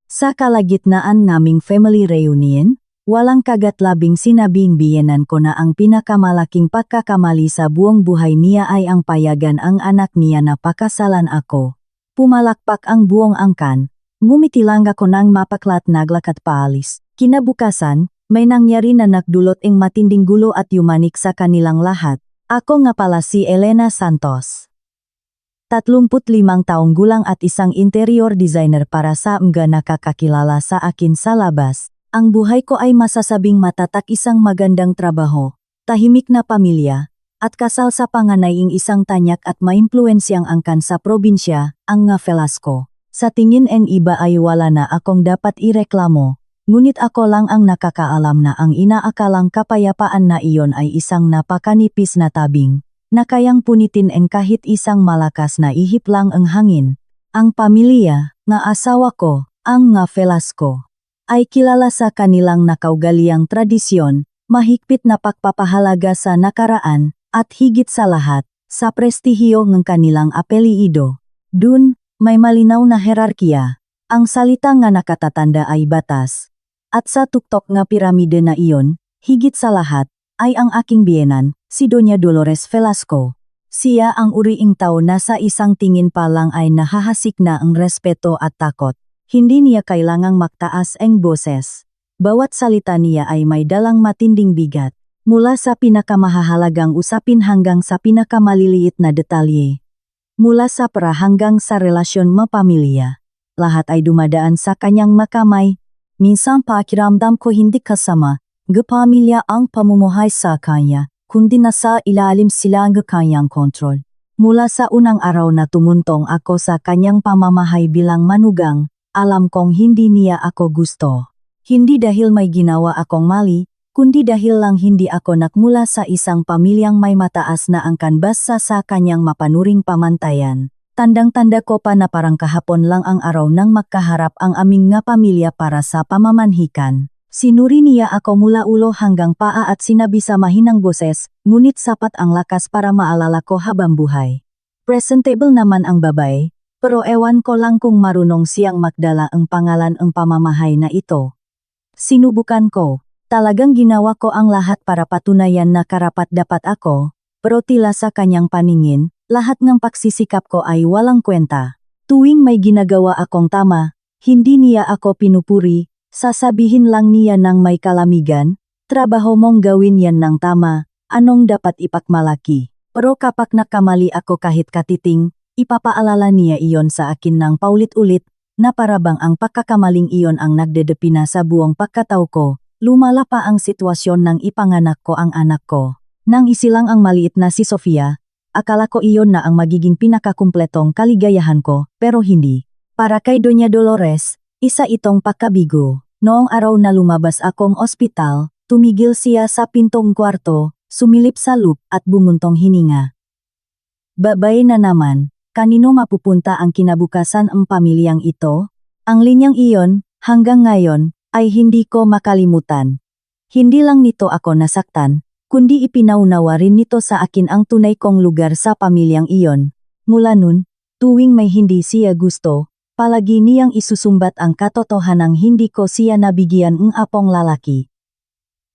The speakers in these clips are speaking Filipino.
Sa kalagitnaan naming family reunion, walang kagat-labing sinabing biyenan ko na ang pinakamalaking pagkakamali sa buong buhay niya ay ang payagan ang anak niya na pakasalan ako. Pumalakpak ang buong angkan, ngumiti lang ako nang mapaklat naglakat paalis. Kinabukasan, may nangyari na nagdulot ng matinding gulo at yumanik sa kanilang lahat. Ako nga pala si Elena Santos. 35 taong gulang at isang interior designer para sa mga nakakakilala sa akin sa labas. Ang buhay ko ay masasabing matatak, isang magandang trabaho, tahimik na pamilya, at kasal sa panganaying isang tanyak at maimpluwensyang angkan sa probinsya, ang nga Velasco. Sa tingin ng iba ay wala na akong dapat ireklamo. Ngunit ako lang ang nakakaalam na ang inaakalang kapayapaan na iyon ay isang napakanipis na tabing, na kayang punitin ang kahit isang malakas na ihip lang ang hangin. Ang pamilya, nga asawa ko, ang nga Velasco, ay kilala sa kanilang nakaugaliang tradisyon, mahigpit na pagpapahalaga sa nakaraan, at higit sa lahat, sa prestihiyo ng kanilang apelyido. Dun, may malinaw na herarkiya. Ang salita nga nakatatanda ay batas. At sa tuktok nga piramide na iyon, higit sa lahat, ay ang aking biyenan, si Doña Dolores Velasco. Siya ang uriing tao na sa isang tingin pa lang ay nahahasik na ang respeto at takot. Hindi niya kailangang magtaas ang boses. Bawat salita niya ay may dalang matinding bigat, mula sa pinakamahahalagang usapin hanggang sa pinakamaliliit na detalye. Mula sa pera hanggang sa relasyon mapamilya, lahat ay dumadaan sa kanyang makamay. Minsan pakiramdam ko hindi kasama, pamilya ang pamumuhay sa kanya, kundi nasa ilalim sila ng kanyang kontrol. Mula sa unang araw na tumuntong ako sa kanyang pamamahay bilang manugang, alam kong hindi niya ako gusto. Hindi dahil may ginawa akong mali, kundi dahil lang hindi ako nakmula sa isang pamilyang may mataas na angkan basta sa kanyang mapanuring pamantayan. Tandang-tanda ko pa na parang kahapon lang ang araw nang magkaharap ang aming nga pamilya para sa pamamanhikan. Sinuri niya ako mula ulo hanggang paa at sinabi sa mahinang boses, ngunit sapat ang lakas para maalala ko habang buhay. Presentable naman ang babae, pero ewan ko lang kung marunong siyang magdala ang pangalan ng pamamahay na ito. Sinubukan ko, talagang ginawa ko ang lahat para patunayan na karapat-dapat ako, pero tila sa kanyang paningin, lahat ng pagsisikap ko ay walang kwenta. Tuwing may ginagawa akong tama, hindi niya ako pinupuri, sasabihin lang niya ng may kalamigan, trabaho mong gawin yan ng tama, anong dapat ipakmalaki. Pero kapag nakamali ako kahit katiting, ipapaalala niya iyon sa akin ng paulit-ulit, na parabang ang pagkakamaling iyon ang nagdedepina sa buong pagkatao ko. Lumala pa ang sitwasyon nang ipanganak ko ang anak ko. Nang isilang ang maliit na si Sofia, akala ko iyon na ang magiging pinakakumpletong kaligayahan ko, pero hindi. Para kay Doña Dolores, isa itong pagkabigo. Noong araw na lumabas akong ospital, tumigil siya sa pintong kwarto, sumilip sa loop at bumuntong hininga. Babay na naman, kanino mapupunta ang kinabukasan ang pamilyang ito? Ang linyang iyon, hanggang ngayon, ay hindi ko makalimutan. Hindi lang nito ako nasaktan, kundi ipinaunawa rin nito sa akin ang tunay kong lugar sa pamilyang iyon. Mula nun, tuwing may hindi siya gusto, palagi niyang isusumbat ang katotohanang hindi ko siya nabigyan ng apong lalaki.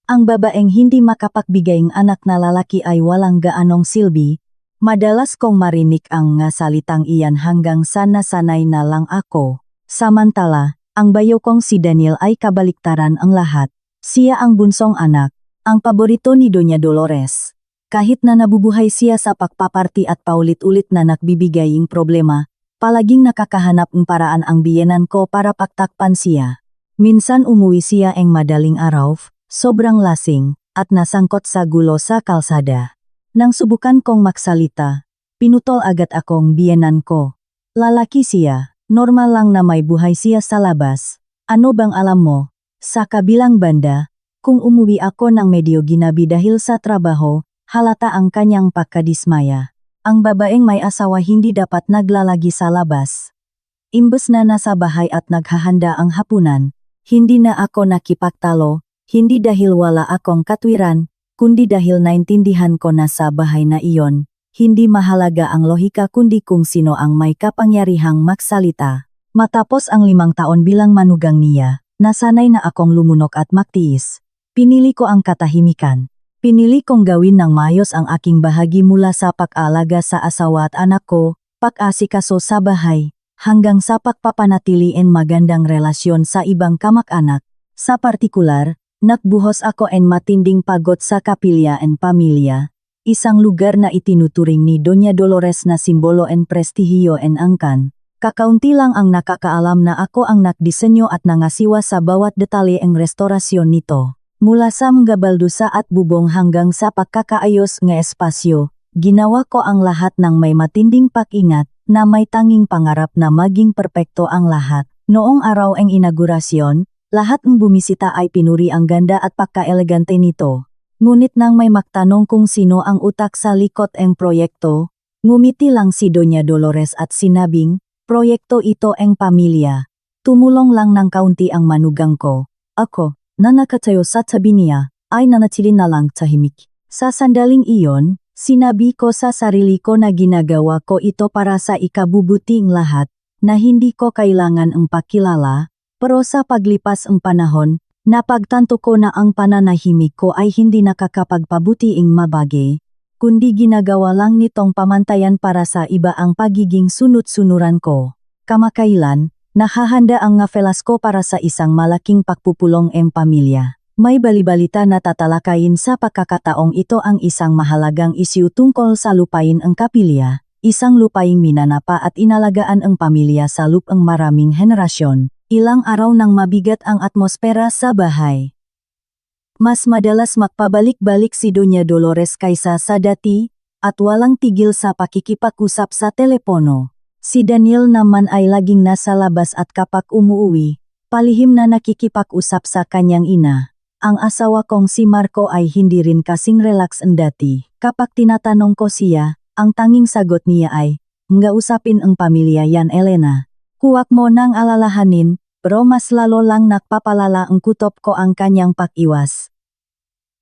Ang babaeng hindi makapagbigay ng anak na lalaki ay walang gaanong silbi. Madalas kong marinig ang nga salitang iyan hanggang sa nasanay na lang ako. Samantala, ang bayo kong si Daniel ay kabaliktaran ang lahat. Siya ang bunsong anak, ang paborito ni Doña Dolores. Kahit na nabubuhay siya sa pagpaparty at paulit-ulit na nagbibigay ng problema, palaging nakakahanap ng paraan ang biyenan ko para pagtakpan siya. Minsan umuwi siya ang madaling araw, sobrang lasing, at nasangkot sa gulo sa kalsada. Nang subukan kong magsalita, pinutol agad akong biyenan ko. Lalaki siya, normal lang na may buhay siya sa labas. Ano bang alam mo? Sa kabilang banda, kung umuwi ako ng medyo ginabi dahil sa trabaho, halata ang kanyang pagkadismaya. Ang babaeng may asawa hindi dapat naglalagi sa labas. Imbes na nasa bahay at naghahanda ang hapunan, hindi na ako nakipagtalo, hindi dahil wala akong katwiran, kundi dahil naintindihan ko na sa bahay na iyon, hindi mahalaga ang lohika kundi kung sino ang may kapangyarihang magsalita. Matapos ang 5 taon bilang manugang niya, nasanay na akong lumunok at magtiis. Pinili ko ang katahimikan. Pinili kong gawin ng maayos ang aking bahagi mula sa pag-aalaga sa asawa at anak ko, pag-asikaso sa bahay, hanggang sa pagpapanatiliin magandang relasyon sa ibang kamag-anak. Sa partikular, nagbuhos ako en matinding pagod sa kapilya en pamilya, isang lugar na itinuturing ni Doña Dolores na simbolo en prestihiyo en angkan. Kakaunti lang ang nakakaalam na ako ang nagdisenyo at nangasiwa sa bawat detalye ng restorasyon nito. Mula sa mga baldusa at bubong hanggang sa pagkakaayos ng espasyo, ginawa ko ang lahat ng may matinding pag-ingat na may tanging pangarap na maging perpekto ang lahat. Noong araw ng inaugurasyon, lahat ng bumisita ay pinuri ang ganda at pagka-elegante nito. Ngunit nang may magtanong kung sino ang utak sa likod ng proyekto, ngumiti lang si Doña Dolores at sinabing, proyekto ito ang pamilya. Tumulong lang ng kaunti ang manugang ko. Ako, na nakatayo sa tabi niya, ay nanatili na lang tahimik. Sa sandaling iyon, sinabi ko sa sarili ko na ginagawa ko ito para sa ikabubuting lahat, na hindi ko kailangan ang pakilala, pero sa paglipas ng panahon, napagtanto ko na ang pananahimik ko ay hindi nakakapagpabutiing mabagay, kundi ginagawa lang nitong pamantayan para sa iba ang pagiging sunod-sunuran ko. Kamakailan, nahahanda ang ngafelas ko para sa isang malaking pagpupulong ng pamilya. May balibalita na tatalakayin sa pagkakataong ito ang isang mahalagang isyu tungkol sa lupain ang kapilya, isang lupaing minanapa at inalagaan ang pamilya sa loob ng maraming henerasyon. Ilang araw nang mabigat ang atmosfera sa bahay. Mas madalas magpabalik-balik si Doña Dolores kaysa sa dati, at walang tigil sa pakikipag-usap sa telepono. Si Daniel naman ay laging nasa labas at kapag umuwi, palihim na nakikipag-usap sa kanyang ina. Ang asawa kong si Marco ay hindi rin kasing relax ang dati. Kapag tinatanong ko siya, ang tanging sagot niya ay, "Mga usapin ang pamilya yan, Elena. Huwag mo nang alalahanin," pero mas lalo lang nagpapalala ang kutob ko ang kanyang pag-iwas.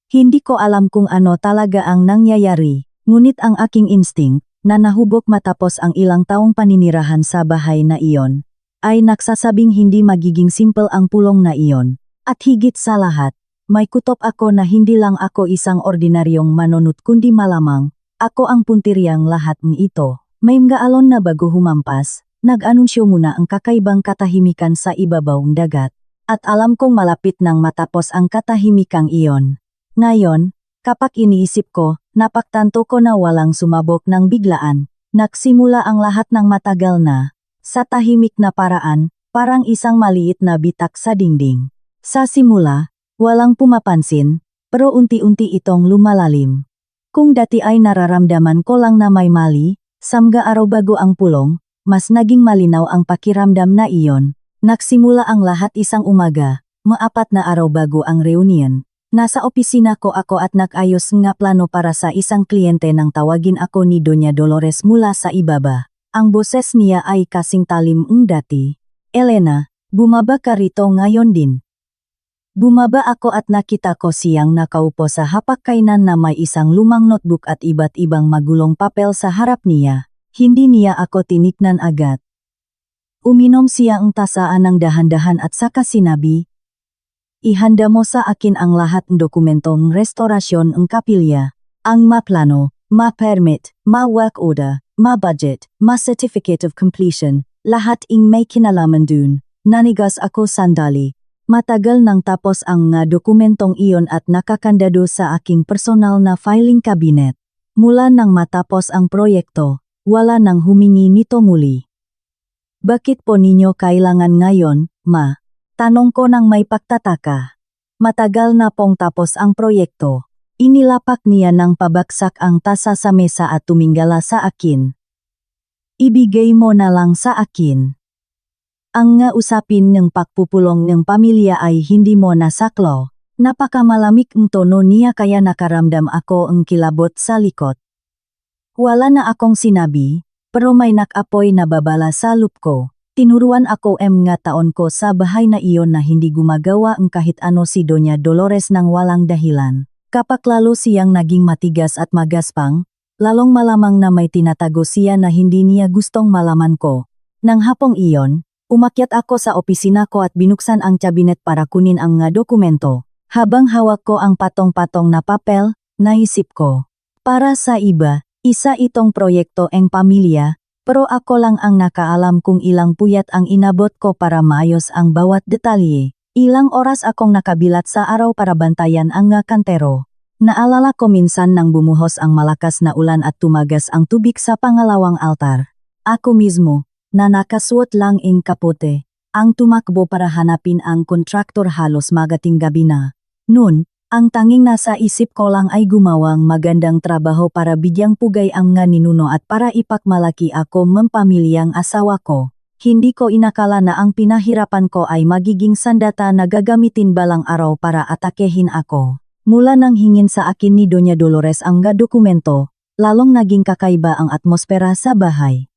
Hindi ko alam kung ano talaga ang nangyayari, ngunit ang aking instinct, na nahubog matapos ang ilang taong paninirahan sa bahay na iyon, ay nagsasabing hindi magiging simple ang pulong na iyon. At higit sa lahat, may kutob ako na hindi lang ako isang ordinaryong manunut kundi malamang, ako ang puntiryang lahat ng ito. May mga alon na bago humampas, nag-anunsyo muna ang kakaibang katahimikan sa ibabaw ng dagat, at alam kong malapit nang matapos ang katahimikang iyon. Ngayon, kapag iniisip ko, napagtanto ko na walang sumabog ng biglaan, nagsimula ang lahat ng matagal na, sa tahimik na paraan, parang isang maliit na bitak sa dingding. Sa simula, walang pumapansin, pero unti-unti itong lumalalim. Kung dati ay nararamdaman ko lang na may mali, samga araw bago ang pulong, mas naging malinaw ang pakiramdam na iyon. Nagsimula ang lahat isang umaga, 4 na araw bago ang reunion. Nasa opisina ko ako at nag-ayos nga plano para sa isang kliyente nang tawagin ako ni Doña Dolores mula sa ibaba. Ang boses niya ay kasing talim ng dati. "Elena, bumaba ka rito ngayon din." Bumaba ako at nakita ko siyang nakaupo sa hapag-kainan na may isang lumang notebook at iba't ibang magulong papel sa harap niya. Hindi niya ako tinignan agad. Uminom siya ang tasaan ng dahan-dahan at saka sinabi, "Ihanda mo sa akin ang lahat ng dokumentong restorasyon ng kapilya. Ang maplano, ma-permit, ma-work order, ma-budget, ma-certificate of completion, lahat ing may kinalaman dun." Nanigas ako sandali. Matagal nang tapos ang nga dokumentong iyon at nakakandado sa aking personal na filing cabinet. Mula nang matapos ang proyekto, wala nang humingi nito muli. "Bakit po ninyo kailangan ngayon, ma?" Tanong ko nang may pagtataka. Matagal na pong tapos ang proyekto. Inilapak niya ng pabagsak ang tasa sa mesa at tuminggala sa akin. "Ibigay mo na lang sa akin. Ang nga usapin ng pagpupulong ng pamilya ay hindi mo nasaklo." Napakamalamig ang tono niya kaya nakaramdam ako ang kilabot sa likod. Wala na akong sinabi, pero may nakapoy na babala sa loob ko. Tinuruan ako mga taon ko sa bahay na iyon na hindi gumagawa ang kahit ano si Doña Dolores nang walang dahilan. Kapag lalo siyang naging matigas at magaspang, lalong malamang na may tinatago siya na hindi niya gustong malaman ko. Nang hapong iyon, Umakyat ako sa opisina ko at binuksan ang cabinet para kunin ang nga dokumento. Habang hawak ko ang patong-patong na papel, naisip ko. Para sa iba, isa itong proyekto ng pamilya, pero ako lang ang nakaalam kung ilang puyat ang inabot ko para maayos ang bawat detalye. Ilang oras akong nakabilat sa araw para bantayan ang nga kantero. Naalala ko minsan nang bumuhos ang malakas na ulan at tumagas ang tubig sa pangalawang altar. Ako mismo, na nakasuot lang ing kapote, ang tumakbo para hanapin ang kontraktor halos magating gabi na. Noon, ang tanging nasa isip ko lang ay gumawang magandang trabaho para bigyang pugay ang nga ninuno at para ipakmalaki ako mempamilyang asawa ko. Hindi ko inakala na ang pinahirapan ko ay magiging sandata na gagamitin balang araw para atakehin ako. Mula nang hingin sa akin ni Doña Dolores ang nga dokumento, lalong naging kakaiba ang atmosfera sa bahay.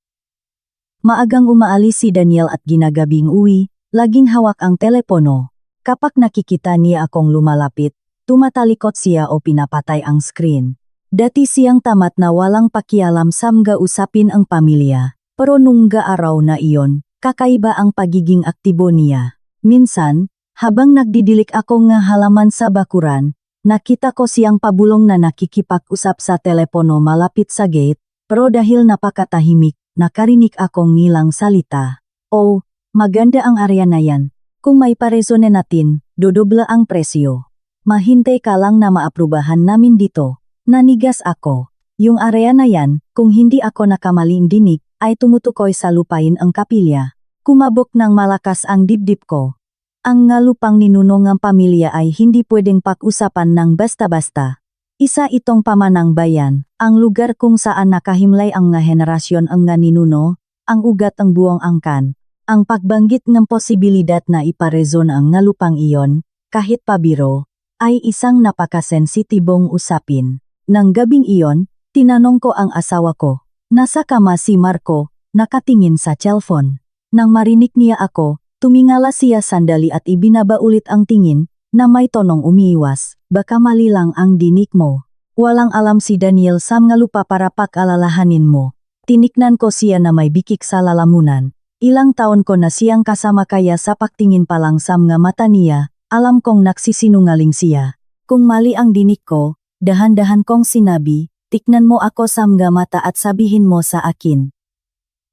Maagang umaalis si Daniel at ginagabing uwi, laging hawak ang telepono. Kapag nakikita niya akong lumalapit, tumatalikot siya o pinapatay ang screen. Dati siyang tamat na walang pakialam sa mga usapin ang pamilya, pero nung araw na iyon, kakaiba ang pagiging aktibo niya. Minsan, habang nagdidilik ako ng halaman sa bakuran, nakita ko siyang pabulong na nakikipag-usap sa telepono malapit sa gate, pero dahil napakatahimik, nakarinig akong nilang salita. Oh, maganda ang area na yan. Kung may paresone natin, dodobla ang presyo. Mahintay ka lang na maaprubahan namin dito. Nanigas ako. Yung area na yan, kung hindi ako nakamaling dinig, ay tumutukoy sa lupain ang kapilya. Kumabok ng malakas ang dibdib ko. Ang nga lupang ninuno ng pamilya ay hindi pwedeng pag-usapan ng basta-basta. Isa itong pamanang bayan, ang lugar kung saan nakahimlay ang nga henerasyon ang nga ninuno, ang ugat ang buong angkan. Ang pagbanggit ng posibilidad na iparezon ang nga lupang iyon, kahit pabiro, ay isang napakasensitibong usapin. Nang gabing iyon, tinanong ko ang asawa ko. Nasa kama si Marco, nakatingin sa cellphone. Nang marinig niya ako, tumingala siya sandali at ibinaba ulit ang tingin, na may tonong umiiwas, baka mali lang ang dinig mo. Walang alam si Daniel sa mga lupa para pag-alalahanin mo. Tiniknan ko siya na may bikik sa lalamunan. Ilang taon ko na siyang kasama kaya sa pagtingin pa lang sa mga mata niya, alam kong nagsisinungaling siya. Kung mali ang dinig ko, dahan-dahan kong sinabi, tiknan mo ako sa mga mata at sabihin mo sa akin.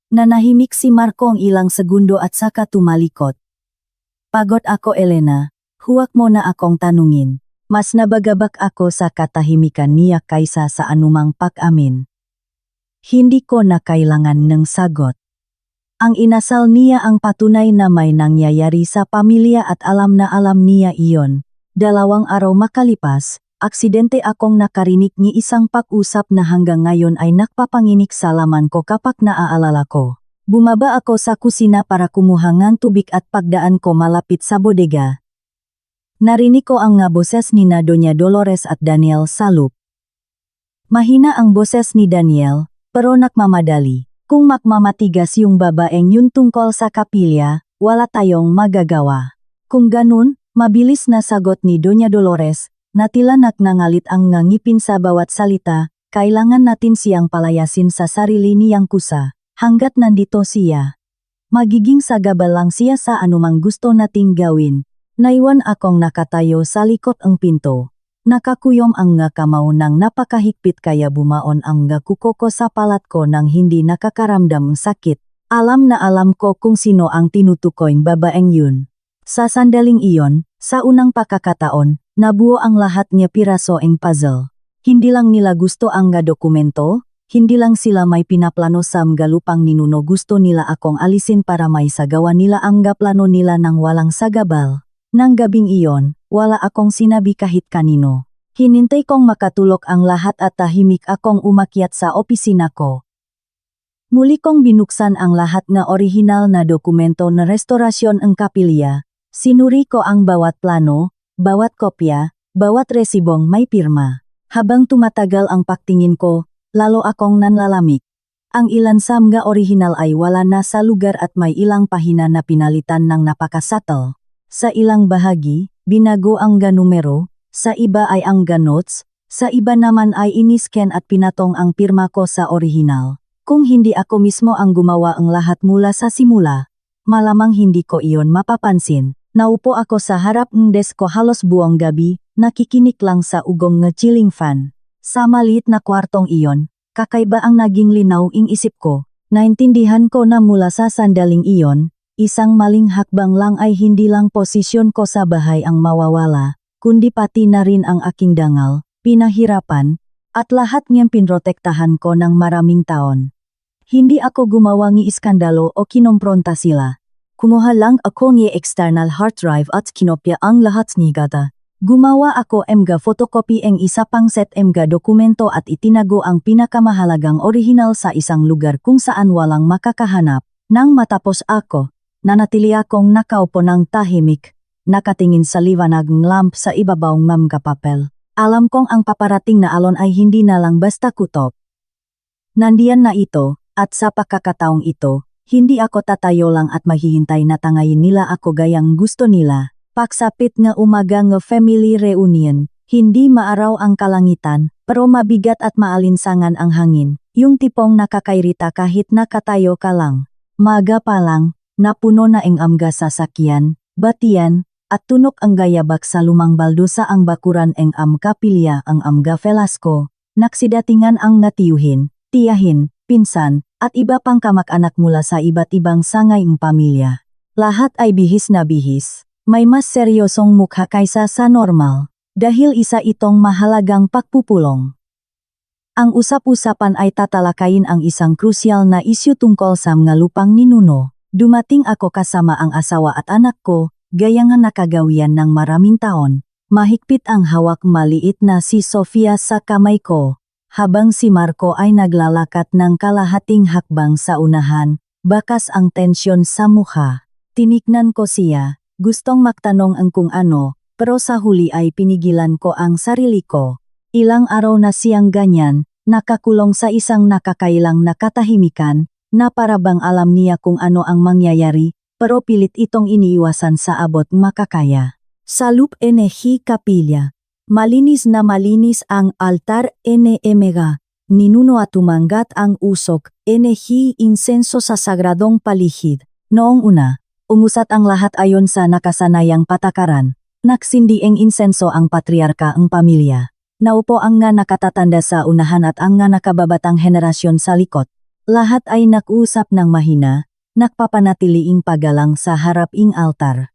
Nanahimik si Marco ang ilang segundo at saka tumalikot. Pagod ako Elena. Huwag mo na akong tanungin. Mas nabagabak ako sa katahimikan niya kaysa sa anumang pag-amin. Hindi ko na kailangan ng sagot. Ang inasal niya ang patunay na may nangyayari sa pamilya at alam na alam niya iyon. 2 araw makalipas, aksidente akong nakarinig ni isang pag-usap na hanggang ngayon ay nakpapanginig sa laman ko kapag naaalala ko. Bumaba ako sa kusina para kumuha ng tubig at pagdaan ko malapit sa bodega. Narinig ko ang nga boses ni na Doña Dolores at Daniel sa loop. Mahina ang boses ni Daniel, pero nakmamadali. Kung makmamatigas yung babaeng yun tungkol sa kapilya, wala tayong magagawa. Kung ganun, mabilis na sagot ni Doña Dolores, na tila naknangalit ang nga ngipin sa bawat salita, kailangan natin siyang palayasin sa sarili niyang kusa, hanggat nandito siya. Magiging sagabal lang siya sa anumang gusto nating gawin. Naiwan akong nakatayo sa likod ang pinto. Nakakuyom ang nga kamao ng napakahigpit kaya bumaon ang nga kuko ko sa palat ko nang hindi nakakaramdam ng sakit. Alam na alam ko kung sino ang tinutukoyng babaeng yun. Sa sandaling iyon, sa unang pakakataon, nabuo ang lahat ng piraso ng puzzle. Hindi lang nila gusto ang nga dokumento, hindi lang sila may pinaplano sa mga lupang ninuno gusto nila akong alisin para may sagawa nila ang nga plano nila nang walang sagabal. Nang gabing iyon, wala akong sinabi kahit kanino. Hinintay kong makatulog ang lahat at tahimik akong umakyat sa opisina ko. Muli kong binuksan ang lahat na orihinal na dokumento na restorasyon ng kapilya. Sinuri ko ang bawat plano, bawat kopya, bawat resibong may pirma. Habang tumatagal ang pagtingin ko, lalo akong nanlalamig. Ang ilan sa mga orihinal ay wala na sa lugar at may ilang pahina na pinalitan ng napakasatel. Sa ilang bahagi, binago ang nga numero, sa iba ay ang nga notes, sa iba naman ay inisken at pinatong ang pirma ko sa orihinal. Kung hindi ako mismo ang gumawa ang lahat mula sa simula, malamang hindi ko iyon mapapansin. Naupo ako sa harap ng desk ko halos buong gabi, nakikinig lang sa ugong ng ceiling fan. Sa maliit na kwartong iyon, kakaiba ang naging linaw ing isip ko. Naintindihan ko na mula sa sandaling iyon, isang maling hakbang lang ay hindi lang posisyon ko sa bahay ang mawawala, kundi pati na rin ang aking dangal, pinahirapan, at lahat niyang pinrotektahan ko ng maraming taon. Hindi ako gumawa ng iskandalo o kinompronta sila. Kumuha lang ako ng external hard drive at kinopya ang lahat ni gata. Gumawa ako mga photocopy ng isa pang set mga dokumento at itinago ang pinakamahalagang original sa isang lugar kung saan walang makakahanap. Nang matapos ako, nanatili akong nakaupo ng tahimik, nakatingin sa liwanag ng lamp sa ibabaw ng mga papel. Alam kong ang paparating na alon ay hindi na lang basta kutob. Nandiyan na ito, at sa pagkakataong ito, hindi ako tatayo lang at maghihintay na tangayin nila ako gayang gusto nila. Pagsapit nga umaga nga family reunion, hindi maaraw ang kalangitan, pero mabigat at maalinsangan ang hangin, yung tipong nakakairita kahit nakatayo ka lang. Maga pa lang, napuno na ang amga sasakyan, batian, at tunok ang gayabak sa lumang baldosa ang bakuran ang kapilya ang amga Velasco, naksidatingan ang natiyuhin, tiyahin, pinsan, at iba pang kamag-anak mula sa iba't ibang sangay ng pamilya. Lahat ay bihis na bihis, may mas seryosong mukha kaysa sa normal, dahil isa itong mahalagang pagpupulong. Ang usap-usapan ay tatalakayin ang isang krusyal na isyu tungkol sa mga lupang ninuno. Dumating ako kasama ang asawa at anak ko, gaya nga nakagawian ng maraming taon. Mahigpit ang hawak maliit na si Sofia sa kamay ko, habang si Marco ay naglalakat ng kalahating hakbang sa unahan, bakas ang tensyon sa mukha. Tinignan ko siya, gustong magtanong ang kung ano, pero sa huli ay pinigilan ko ang sarili ko. Ilang araw na siyang ganyan, nakakulong sa isang nakakailang na katahimikan, na parabang alam niya kung ano ang mangyayari, pero pilit itong iniiwasan sa abot makakaya. Sa Loop Energy Kapilya, malinis na malinis ang altar NMG, ninuno at tumanggat ang usok, energy insenso sa sagradong paligid. Noong una, umusat ang lahat ayon sa nakasanayang patakaran. Nagsindi ang insenso ang patriarka ang pamilya. Naupo ang nga nakatatanda sa unahan at ang nga nakababatang henerasyon sa likod. Lahat ay nakuusap ng mahina, nakpapanatiliing pagalang sa harap ing altar.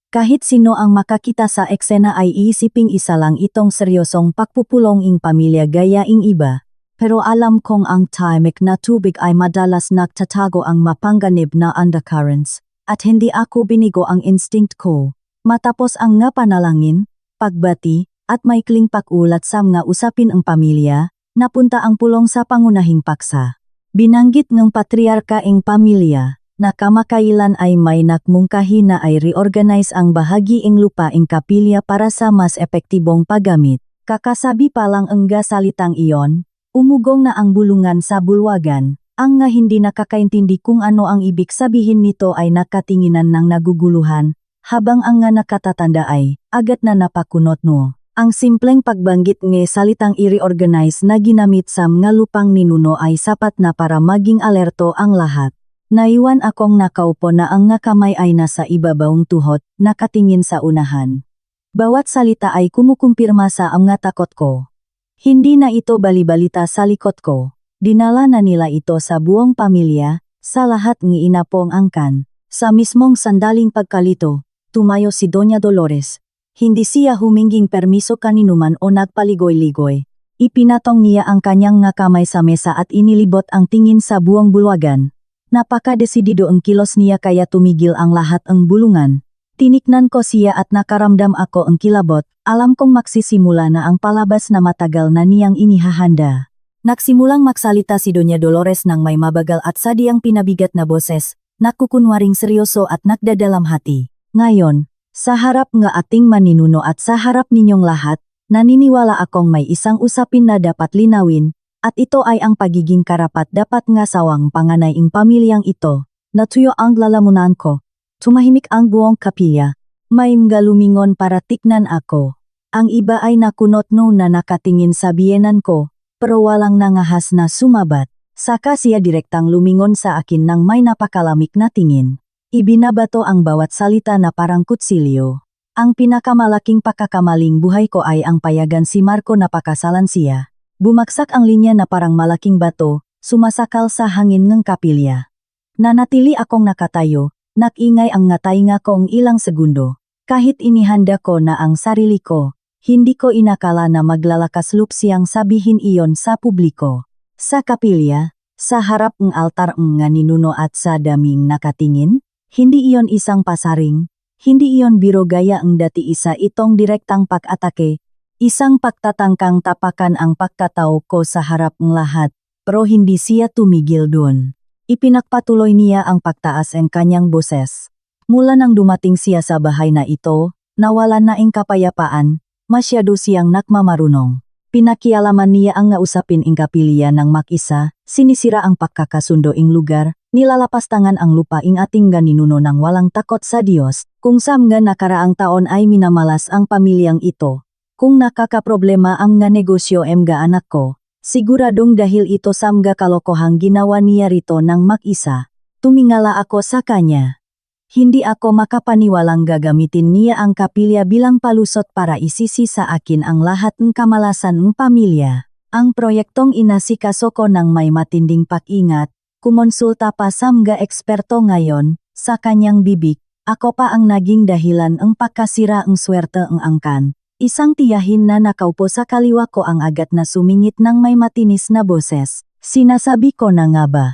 Kahit sino ang makakita sa eksena ay iisiping isa lang itong seryosong pagpupulong ing pamilya gaya ing iba, pero alam kong ang tahimik na tubig ay madalas nagtatago ang mapanganib na undercurrents, at hindi ako binigo ang instinct ko. Matapos ang nga panalangin, pagbati, at maikling pag-ulat sa mga usapin ang pamilya, napunta ang pulong sa pangunahing paksa. Binanggit ng patriarka ing pamilya, na kamakailan ay may nakmungkahi na ay reorganize ang bahagi ing lupa ing kapilya para sa mas epektibong paggamit. Kakasabi pa lang ang salitang iyon, umugong na ang bulungan sa bulwagan, ang nga hindi nakakaintindi kung ano ang ibig sabihin nito ay nakatinginan ng naguguluhan, habang ang nga nakatatanda ay, agad na napakunot no. Ang simpleng pagbanggit ng salitang i-reorganize na ginamit sa mga lupang ninuno ay sapat na para maging alerto ang lahat. Naiwan akong nakaupo na ang nga kamay ay nasa ibabawng tuhod, nakatingin sa unahan. Bawat salita ay kumukumpirma sa ang nga takot ko. Hindi na ito balibalita sa likod ko. Dinala na nila ito sa buong pamilya, sa lahat ng inapong angkan. Sa mismong sandaling pagkalito, tumayo si Doña Dolores. Hindi siya huminging permiso kaninuman o nagpaligoy-ligoy. Ipinatong niya ang kanyang nga kamay sa mesa at inilibot ang tingin sa buong bulwagan. Napaka-desidido ang kilos niya kaya tumigil ang lahat ang bulungan. Tiniknan ko siya at nakaramdam ako ang kilabot, alam kong magsisimula na ang palabas na matagal na niyang inihahanda. Nagsimulang magsalita si Doña Dolores ng may mabagal at sadyang pinabigat na boses, nakukunwaring seryoso at nagdadalam hati. Ngayon, sa harap nga ating maninuno at sa harap ninyong lahat, naniniwala akong may isang usapin na dapat linawin, at ito ay ang pagiging karapat dapat nga sawang panganay ing pamilyang ito. Natuyo ang lalamunan ko. Tumahimik ang buong kapilya. May mga lumingon para tiknan ako. Ang iba ay nakunot no na nakatingin sa biyenan ko, pero walang nangahas na sumabat. Saka siya direktang lumingon sa akin ng may napakalamig na tingin. Ibinabato ang bawat salita na parang kutsilyo. Ang pinakamalaking pagkakamaling buhay ko ay ang payagan si Marco na pakasalan siya. Bumaksak ang linya na parang malaking bato, sumasakal sa hangin ng kapilya. Nanatili akong nakatayo, nakingay ang ngatainga kong ilang segundo. Kahit inihanda ko na ang sarili ko, hindi ko inakala na maglalakas loob siyang sabihin iyon sa publiko. Sa kapilya, sa harap ng altar nga ninuno at sa daming nakatingin, hindi iyon isang pasaring, hindi iyon biro gaya ang dati isa itong direktang pag-atake, isang pagtatangkang tapakan ang pagkatao ko sa harap ng lahat, pero hindi siya tumigil doon. Ipinagpatuloy niya ang pagtaas ng kanyang boses. Mula nang dumating siya sa bahay na ito, nawalan na ang kapayapaan, masyado siyang nakmamarunong. Pinakialaman niya ang ngausapin ang kapilya ng mag-isa, sinisira ang pagkakasundo ing lugar, nilalapastangan ang lupa ing ating ganinuno ng walang takot sa Diyos, kung samga nakaraang taon ay minamalas ang pamilyang ito. Kung nakakaproblema ang nga negosyo mga anak ko, siguradong dahil ito samga kalokohang ginawa niya rito ng mag-isa. Tumingala ako sa kanya. Hindi ako makapaniwalang gagamitin niya ang kapilya bilang palusot para isisi sa akin ang lahat ng kamalasan ng pamilya. Ang proyektong inasikaso ko ng may matinding pag-ingat, kumonsulta pa sa mga eksperto ngayon, sa kanyang bibig, ako pa ang naging dahilan ang pagkasira ang swerte ang angkan. Isang tiyahin na nakaupo sa kaliwa ko ang agad na sumingit ng may matinis na boses. Sinasabi ko na nga ba?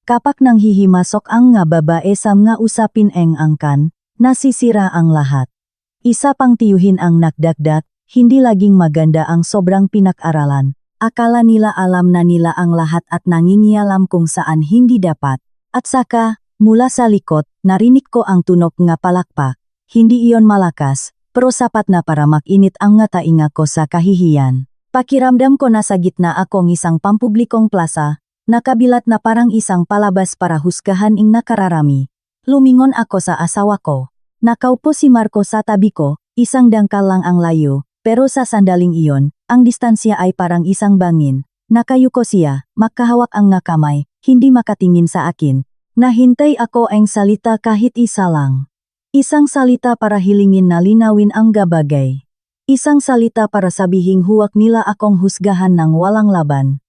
Kapak nang hihimasok ang nga babae sa mga usapin ang angkan, nasisira ang lahat. Isa pang tiyuhin ang nakdagdag, hindi laging maganda ang sobrang pinag-aralan. Akala nila alam na nila ang lahat at nangingialam kung saan hindi dapat. At saka, mula sa likod, narinig ko ang tunog nga palakpak. Hindi iyon malakas, pero sapat na para makinit ang nga tainga ko sa kahihiyan. Pakiramdam ko na sa gitna akong isang pampublikong plaza, nakabilat na parang isang palabas para husgahan ing nakararami. Lumingon ako sa asawa ko. Nakaupo si Marco sa tabi ko, isang dangkal lang ang layo, pero sa sandaling iyon, ang distansya ay parang isang bangin. Nakayuko siya, makahawak ang nga kamay, hindi makatingin sa akin. Nahintay ako ang salita kahit isa lang. Isang salita para hilingin na linawin ang gabagay. Isang salita para sabihing huwag nila akong husgahan ng walang laban.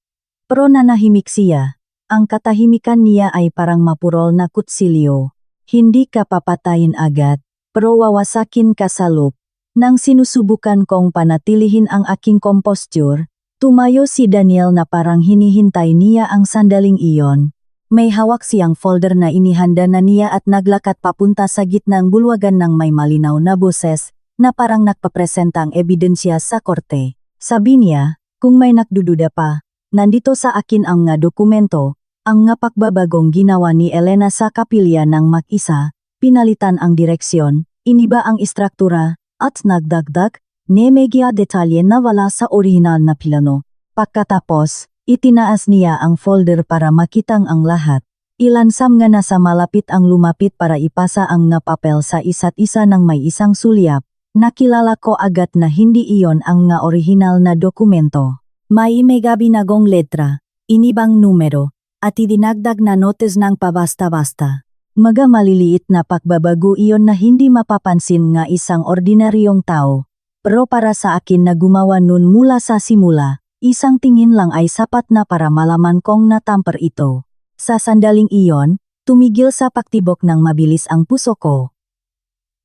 Pero nanahimik siya. Ang katahimikan niya ay parang mapurol na kutsilyo. Hindi ka papatayin agad, pero wawasakin ka sa loob. Nang sinusubukan kong panatilihin ang aking composture, tumayo si Daniel na parang hinihintay niya ang sandaling iyon. May hawak siyang folder na inihanda na niya at naglakad papunta sa gitnang bulwagan ng may malinaw na boses, na parang nagpapresenta ang ebidensya sa korte. Sabi niya, kung may nakdududa pa, nandito sa akin ang nga dokumento, ang nga pagbabagong ginawa ni Elena sa kapilya ng mag-isa, pinalitan ang direksyon, iniba ang istruktura, at nagdagdag, nemegya detalye na wala sa orihinal na plano. Pagkatapos, itinaas niya ang folder para makitang ang lahat. Ilansam nga nasa malapit ang lumapit para ipasa ang nga papel sa isa't isa ng may isang sulyap. Nakilala ko agad na hindi iyon ang nga orihinal na dokumento. May megabinagong letra, inibang numero, at idinagdag na notes ng pabasta-basta. Mga maliliit na pagbabago iyon na hindi mapapansin nga isang ordinaryong tao. Pero para sa akin na gumawa nun mula sa simula, isang tingin lang ay sapat na para malaman kong natamper ito. Sa sandaling iyon, tumigil sa pagtibok ng mabilis ang puso ko.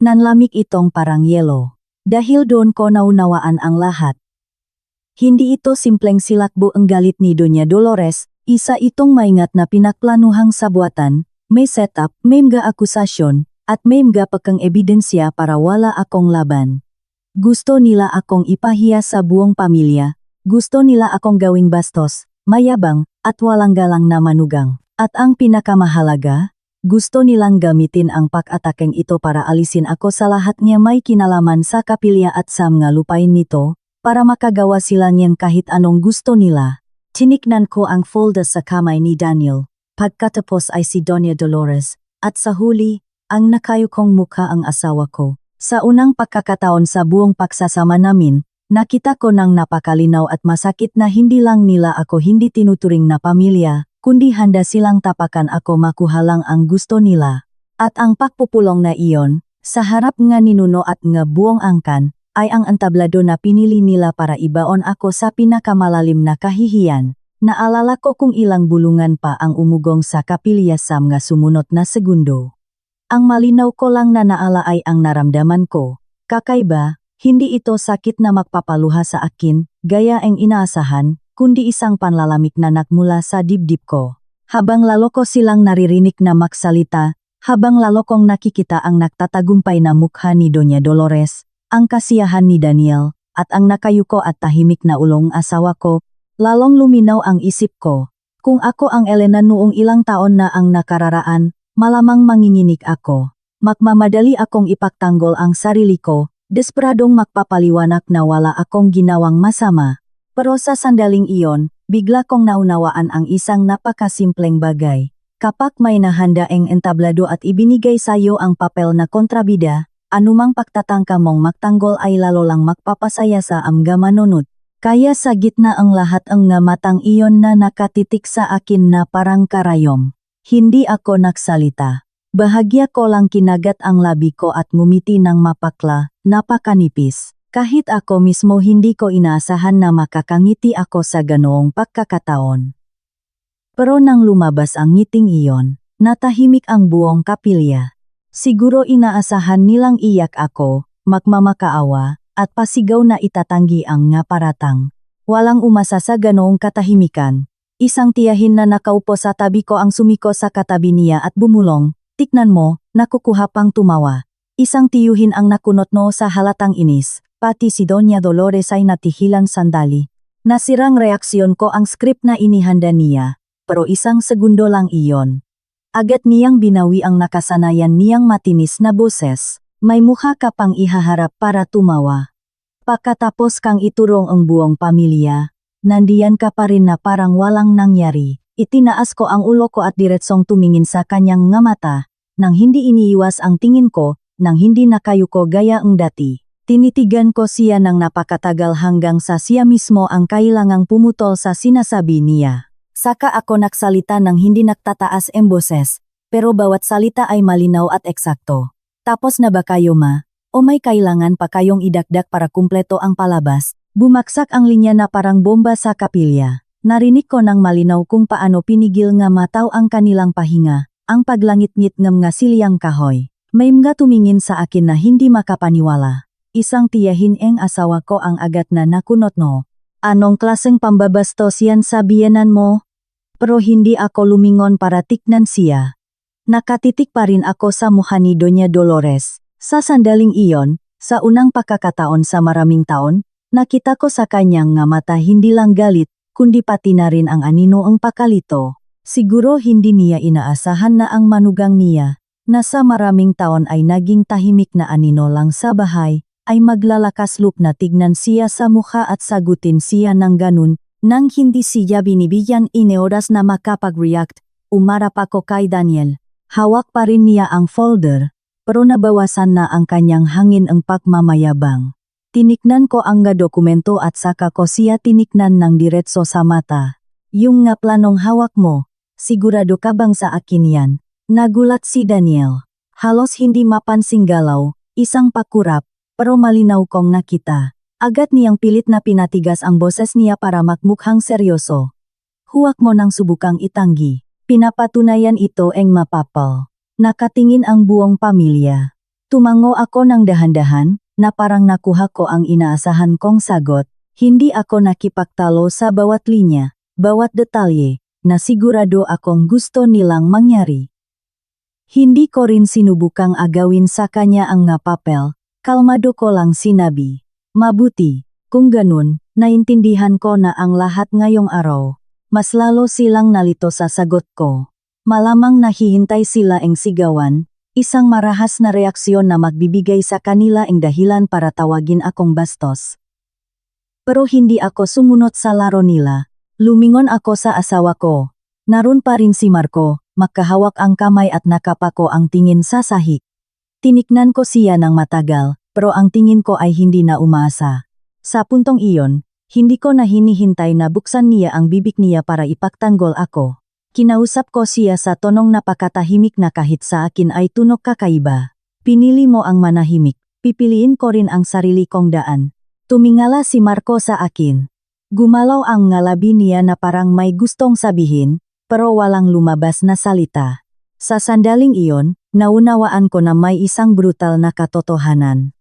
Nanlamig itong parang yelo. Dahil doon ko naunawaan ang lahat. Hindi ito simpleng silakbo ang galit ni Doña Dolores, isa itong maingat na pinakplanuhang sabuatan, may setup, may mga akusasyon, at may mga pagkang ebidensya para wala akong laban. Gusto nila akong ipahiya sa buong pamilya, gusto nila akong gawing bastos, mayabang, at walang galang na manugang. At ang pinakamahalaga, gusto nilang gamitin ang pag-atakeng ito para alisin ako sa lahat niya may kinalaman sa kapilya at sa mga lupain nito, para makagawa sila niyan kahit anong gusto nila. Tiniknan ko ang folder sa kamay ni Daniel, pagkatapos ay si Doña Dolores, at sa huli, ang nakayukong mukha ang asawa ko. Sa unang pagkakataon sa buong pagsasama namin, nakita ko ng napakalinaw at masakit na hindi lang nila ako hindi tinuturing na pamilya, kundi handa silang tapakan ako makuha lang ang gusto nila. At ang pagpupulong na iyon, sa harap nga ninuno at nga buong angkan, ay ang entablado na pinili nila para ibaon ako sa pinakamalalim na kahihiyan. Naalala ko kung ilang bulungan pa ang umugong sa kapilya sa mga sumunod na segundo. Ang malinaw ko lang na naala ay ang naramdaman ko. Kakaiba, hindi ito sakit na magpapaluha sa akin, gaya ang inaasahan, kundi isang panlalamig na nagmula sa dibdib ko. Habang lalo ko silang naririnig na magsalita, habang lalo kong nakikita ang nagtatagumpay na mukha ni Doña Dolores, ang kasiyahan ni Daniel, at ang nakayuko at tahimik na ulong asawa ko, lalong luminaw ang isip ko. Kung ako ang Elena noong ilang taon na ang nakararaan, malamang manginginig ako. Magmamadali akong ipagtanggol ang sarili ko, desperadong magpapaliwanag na wala akong ginawang masama. Pero sa sandaling iyon, bigla kong naunawaan ang isang napakasimpleng bagay. Kapag may nahanda ang entablado at ibinigay sa iyo ang papel na kontrabida, anumang pagtatangka mong magtanggol ay lalo lang magpapasaya sa mga manunod. Kaya sa gitna ang lahat ang nga matang iyon na nakatitik sa akin na parang karayom. Hindi ako nagsalita. Bahagya ko lang kinagat ang labi ko at ngumiti ng mapakla, napakanipis. Kahit ako mismo hindi ko inaasahan na makakangiti ako sa ganoong pagkakataon. Pero nang lumabas ang ngiting iyon, natahimik ang buong kapilya. Siguro inaasahan nilang iyak ako, magmamakaawa, at pasigaw na itatanggi ang nga paratang. Walang umasa sa ganoong katahimikan. Isang tiyahin na nakaupo sa tabi ko ang sumiko sa katabi niya at bumulong, "Tiknan mo," nakukuha pang tumawa. Isang tiyuhin ang nakunotno sa halatang inis, pati si Doña Dolores ay natihilan sandali. Nasirang reaksyon ko ang script na inihanda niya, pero isang segundo lang iyon. Agad niyang binawi ang nakasanayan niyang matinis na boses, "May mukha ka pang ihaharap para tumawa. Pagkatapos kang iturong ang buong pamilya, nandiyan ka pa rin na parang walang nangyari." Itinaas ko ang ulo ko at diretsong tumingin sa kanyang nga mata, nang hindi iniiwas ang tingin ko, nang hindi nakayuko gaya ang dati. Tinitigan ko siya ng napakatagal hanggang sa siya mismo ang kailangang pumutol sa sinasabi niya. Saka ako nagsalita ng hindi nagtataas ang boses, pero bawat salita ay malinaw at eksakto. "Tapos na ba kayo, ma? O may kailangan pa kayong idagdag para kumpleto ang palabas?" Bumaksak ang linya na parang bomba sa kapilya. Narinig ko ng malinaw kung paano pinigil nga mataw ang kanilang pahinga, ang paglangit-ngit ng mga silyang kahoy. May mga tumingin sa akin na hindi makapaniwala. Isang tiyahin ang asawa ko ang agad na nakunotno. "Anong klaseng pambabastos yan sa biyenan mo?" Pero hindi ako lumingon para tignan siya. Nakatitik pa rin ako sa mukha ni Doña Dolores. Sa sandaling iyon, sa unang pagkakataon sa maraming taon, nakita ko sa kanyang nga mata hindi lang galit, kundi pati na rin ang anino ang pakalito. Siguro hindi niya inaasahan na ang manugang niya, na sa maraming taon ay naging tahimik na anino lang sa bahay, ay maglalakas-loob na tignan siya sa mukha at sagutin siya ng ganun, nang hindi siya binibigyan oras na makapag-react. Umarap ako kay Daniel. Hawak pa rin niya ang folder, pero nabawasan na ang kanyang hangin ang pagmamayabang. Tiniknan ko ang nga dokumento at saka ko siya tiniknan ng diretso sa mata. "Yung nga planong hawak mo, sigurado ka bang sa akin yan?" Nagulat si Daniel. Halos hindi mapansing galaw, isang pakurap, pero malinaw kong nakita. Agad niyang pilit na pinatigas ang boses niya para magmukhang seryoso. "Huwag mo nang subukang itanggi. Pinapatunayan ito ang mapapal." Nakatingin ang buong pamilya. Tumango ako ng dahan-dahan, na parang nakuha ko ang inaasahan kong sagot. Hindi ako nakipagtalo sa bawat linya, bawat detalye, na sigurado akong gusto nilang mangyari. Hindi ko rin sinubukang agawin sa kanya ang nga papel, kalmado ko lang sinabi, "Mabuti, kung ganun, naintindihan ko na ang lahat ngayong araw." Mas lalo silang nalito sa sagot ko. Malamang nahihintay sila ang sigawan, isang marahas na reaksyon na magbibigay sa kanila ang dahilan para tawagin akong bastos. Pero hindi ako sumunod sa laro nila. Lumingon ako sa asawa ko. Naroon pa rin si Marco, magkahawak ang kamay at nakapako ang tingin sa sahig. Tiniknan ko siya ng matagal, pero ang tingin ko ay hindi na umasa. Sa puntong iyon, hindi ko na hinihintay na buksan niya ang bibig niya para ipagtanggol ako. Kinausap ko siya sa tonong napakatahimik na kahit sa akin ay tunog kakaiba. Pinili mo ang manahimik, pipiliin ko rin ang sarili kong daan. Tumingala si Marco sa akin. Gumalaw ang ngalabi niya na parang may gustong sabihin, pero walang lumabas na salita. Sa sandaling iyon, naunawaan ko na may isang brutal na katotohanan.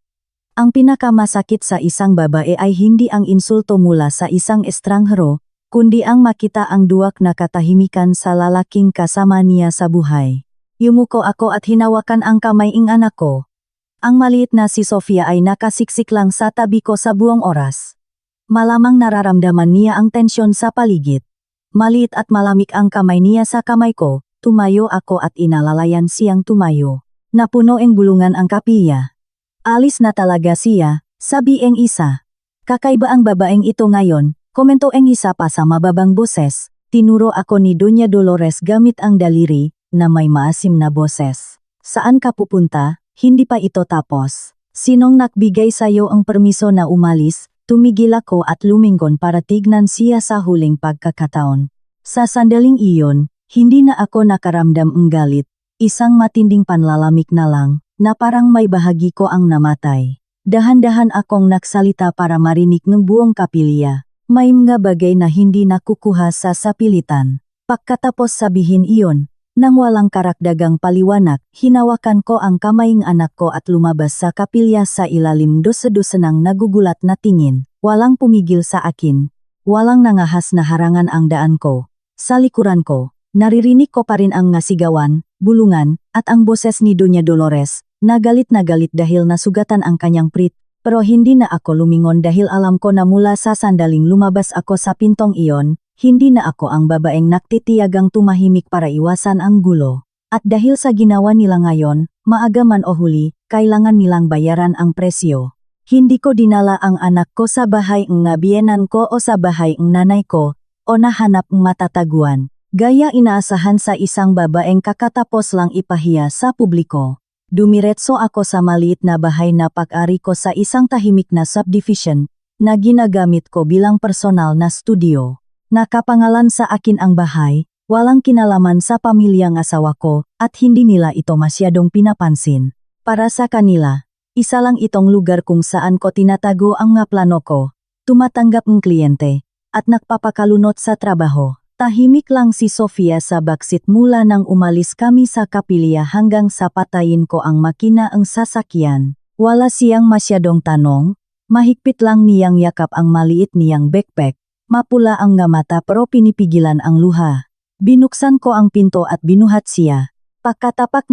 Ang pinakamasakit sa isang babae ay hindi ang insulto mula sa isang estranghero, kundi ang makita ang duwak na katahimikan sa lalaking kasama niya sa buhay. Yumuko ako at hinawakan ang kamay ng anak ko. Ang maliit na si Sofia ay nakasiksik lang sa tabi ko sa buong oras. Malamang nararamdaman niya ang tensyon sa paligid. Maliit at malamig ang kamay niya sa kamay ko, tumayo ako at inalalayan siyang tumayo. Napuno ang bulungan ang kapilya. Alis na talaga siya, sabi ang isa. Kakaiba ang babaeng ito ngayon, komento ang isa pa sa mababang boses. Tinuro ako ni Doña Dolores gamit ang daliri, na may maasim na boses. Saan ka pupunta? Hindi pa ito tapos. Sinong nagbigay sa'yo ang permiso na umalis? Tumigil ako at lumingon para tignan siya sa huling pagkakataon. Sa sandaling iyon, hindi na ako nakaramdam ng galit, isang matinding panlalamig na lang, na parang may bahagi ko ang namatay. Dahan-dahan akong nagsalita para marinig ng buong kapilya. May mga bagay na hindi nakukuha sa sapilitan. Pagkatapos sabihin iyon, nang walang karagdagang paliwanag, hinawakan ko ang kamay ng anak ko at lumabas sa kapilya sa ilalim dosa-dosanang nagugulat na tingin. Walang pumigil sa akin. Walang nangahas na harangan ang daan ko. Sa likuran ko, naririnig ko pa rin ang ngasigawan, bulungan, at ang boses ni Doña Dolores, na galit dahil nasugatan ang kanyang prit. Pero hindi na ako lumingon dahil alam ko na mula sa sandaling lumabas ako sa pintong iyon, hindi na ako ang babaeng nagtitiyagang tumahimik para iwasan ang gulo. At dahil sa ginawa nila ngayon, maaga man o huli, kailangan nilang bayaran ang presyo. Hindi ko dinala ang anak ko sa bahay ng biyenan ko o sa bahay ng nanay ko, o nahanap ng matataguan. Gaya inaasahan sa isang babaeng kakatapos lang ipahiya sa publiko. Dumiretso ako sa maliit na bahay na pag-ari ko sa isang tahimik na subdivision, na ginagamit ko bilang personal na studio. Nakapangalan sa akin ang bahay, walang kinalaman sa pamilyang asawa ko, at hindi nila ito masyadong pinapansin. Para sa kanila, isa lang itong lugar kung saan ko tinatago ang mga plano ko, tumatanggap ng kliyente, at nagpapakalunot sa trabaho. Tahimik lang si Sofia sa backseat mula nang umalis kami sa kapilya hanggang sa patayin ko ang makina ang sasakyan. Wala siyang masyadong tanong, mahigpit lang niyang yakap ang maliit niyang backpack. Mapula ang nga mata pero pinipigilan ang luha. Binuksan ko ang pinto at binuhat siya. Pagkatapak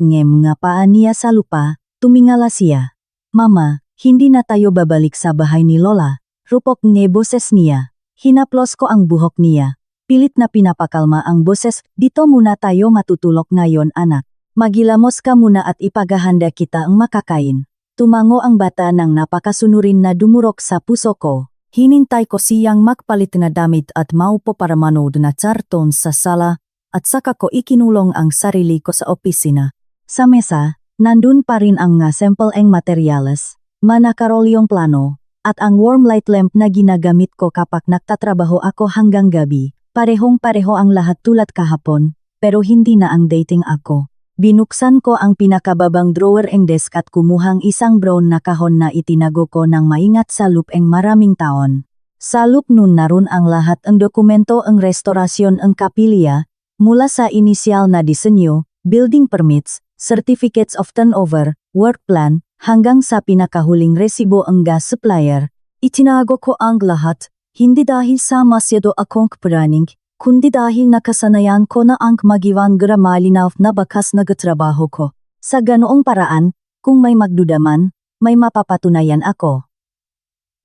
ngem nga paa niya sa lupa, tumingala siya. Mama, hindi na tayo babalik sa bahay ni Lola. Rupok nge boses niya. Hinaplos ko ang buhok niya. Pilit na pinapakalma ang boses, dito muna tayo matutulog ngayon anak. Magilamos ka muna at ipagahanda kita ang makakain. Tumango ang bata nang napakasunurin na dumurok sa puso ko. Hinintay ko siyang magpalit na damit at maupo para manood na charton sa sala, at saka ko ikinulong ang sarili ko sa opisina. Sa mesa, nandun pa rin ang nga sample ng materyales, manakarolyong plano, at ang warm light lamp na ginagamit ko kapag nagtatrabaho ako hanggang gabi. Parehong-pareho ang lahat tulad kahapon, pero hindi na ang dating ako. Binuksan ko ang pinakababang drawer ng desk at kumuhang isang brown na kahon na itinago ko ng maingat sa loop ng maraming taon. Sa loop nun naroon ang lahat ng dokumento ng restorasyon ng kapilya, mula sa inisyal na disenyo, building permits, certificates of turnover, work plan, hanggang sa pinakahuling resibo ng gas supplier. Itinago ko ang lahat, hindi dahil sa masyado akong praning, kundi dahil nakasanayan ko na ang magiwan malinaw na bakas na trabaho ko. Sa ganoong paraan, kung may magdudaman, may mapapatunayan ako.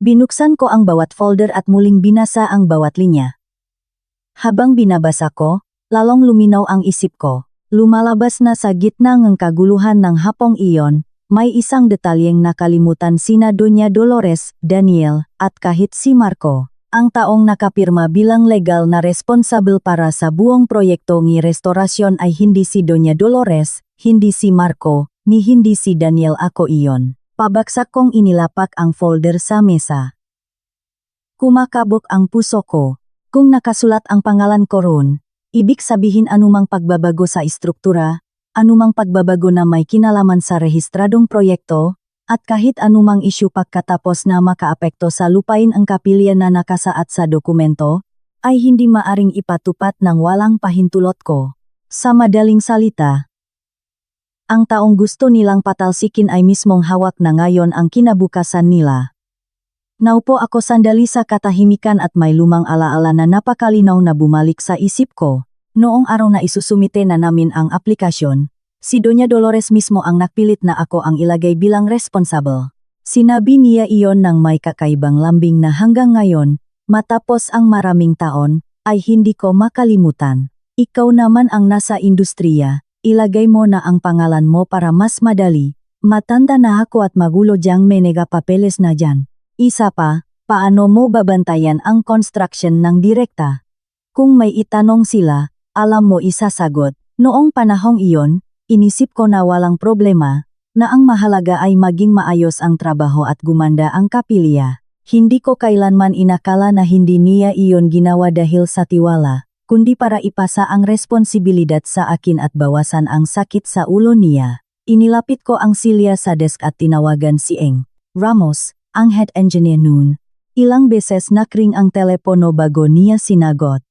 Binuksan ko ang bawat folder at muling binasa ang bawat linya. Habang binabasa ko, lalong luminaw ang isip ko. Lumalabas na sa gitna ng kaguluhan ng hapong iyon, may isang detalyeng nakalimutan sina Doña Dolores, Daniel, at kahit si Marco. Ang taong nakapirma bilang legal na responsable para sa buong proyekto ng restorasyon ay hindi si Doña Dolores, hindi si Marco, ni hindi si Daniel ako iyon. Pabagsak kong inilapak ang folder sa mesa. Kumakabog ang puso ko. Kung nakasulat ang pangalan ko roon, Ibig sabihin anumang pagbabago sa istruktura, anumang pagbabago na may kinalaman sa rehistradong proyekto, at kahit anumang isyu pagkatapos na makaapekto sa lupain ang kapilya na nakasaad sa dokumento, ay hindi maaring ipatupad ng walang pahintulot ko. Sa madaling salita, ang taong gusto nilang patalsikin ay mismong hawak na ngayon ang kinabukasan nila. Naupo ako sandali sa katahimikan at may lumang alaala na napakalinaw na bumalik sa isip ko. Noong araw na isusumite na namin ang aplikasyon, si Doña Dolores mismo ang nakpilit na ako ang ilagay bilang responsable. Sinabi niya iyon ng may kakaibang lambing na hanggang ngayon, matapos ang maraming taon, ay hindi ko makalimutan. Ikaw naman ang nasa industriya, ilagay mo na ang pangalan mo para mas madali. Matanda na ako at magulo diyang menega papeles na dyan. Isa pa, paano mo babantayan ang construction ng direkta? Kung may itanong sila, alam mo isasagot. Noong panahong iyon, inisip ko na walang problema, na ang mahalaga ay maging maayos ang trabaho at gumanda ang kapilya. Hindi ko kailanman inakala na hindi niya iyon ginawa dahil sa tiwala, kundi para ipasa ang responsibilidad sa akin at bawasan ang sakit sa ulo niya. Inilapit ko ang silya sa desk at tinawagan si Eng Ramos, ang head engineer noon. Ilang beses nakring ang telepono bago niya sinagot.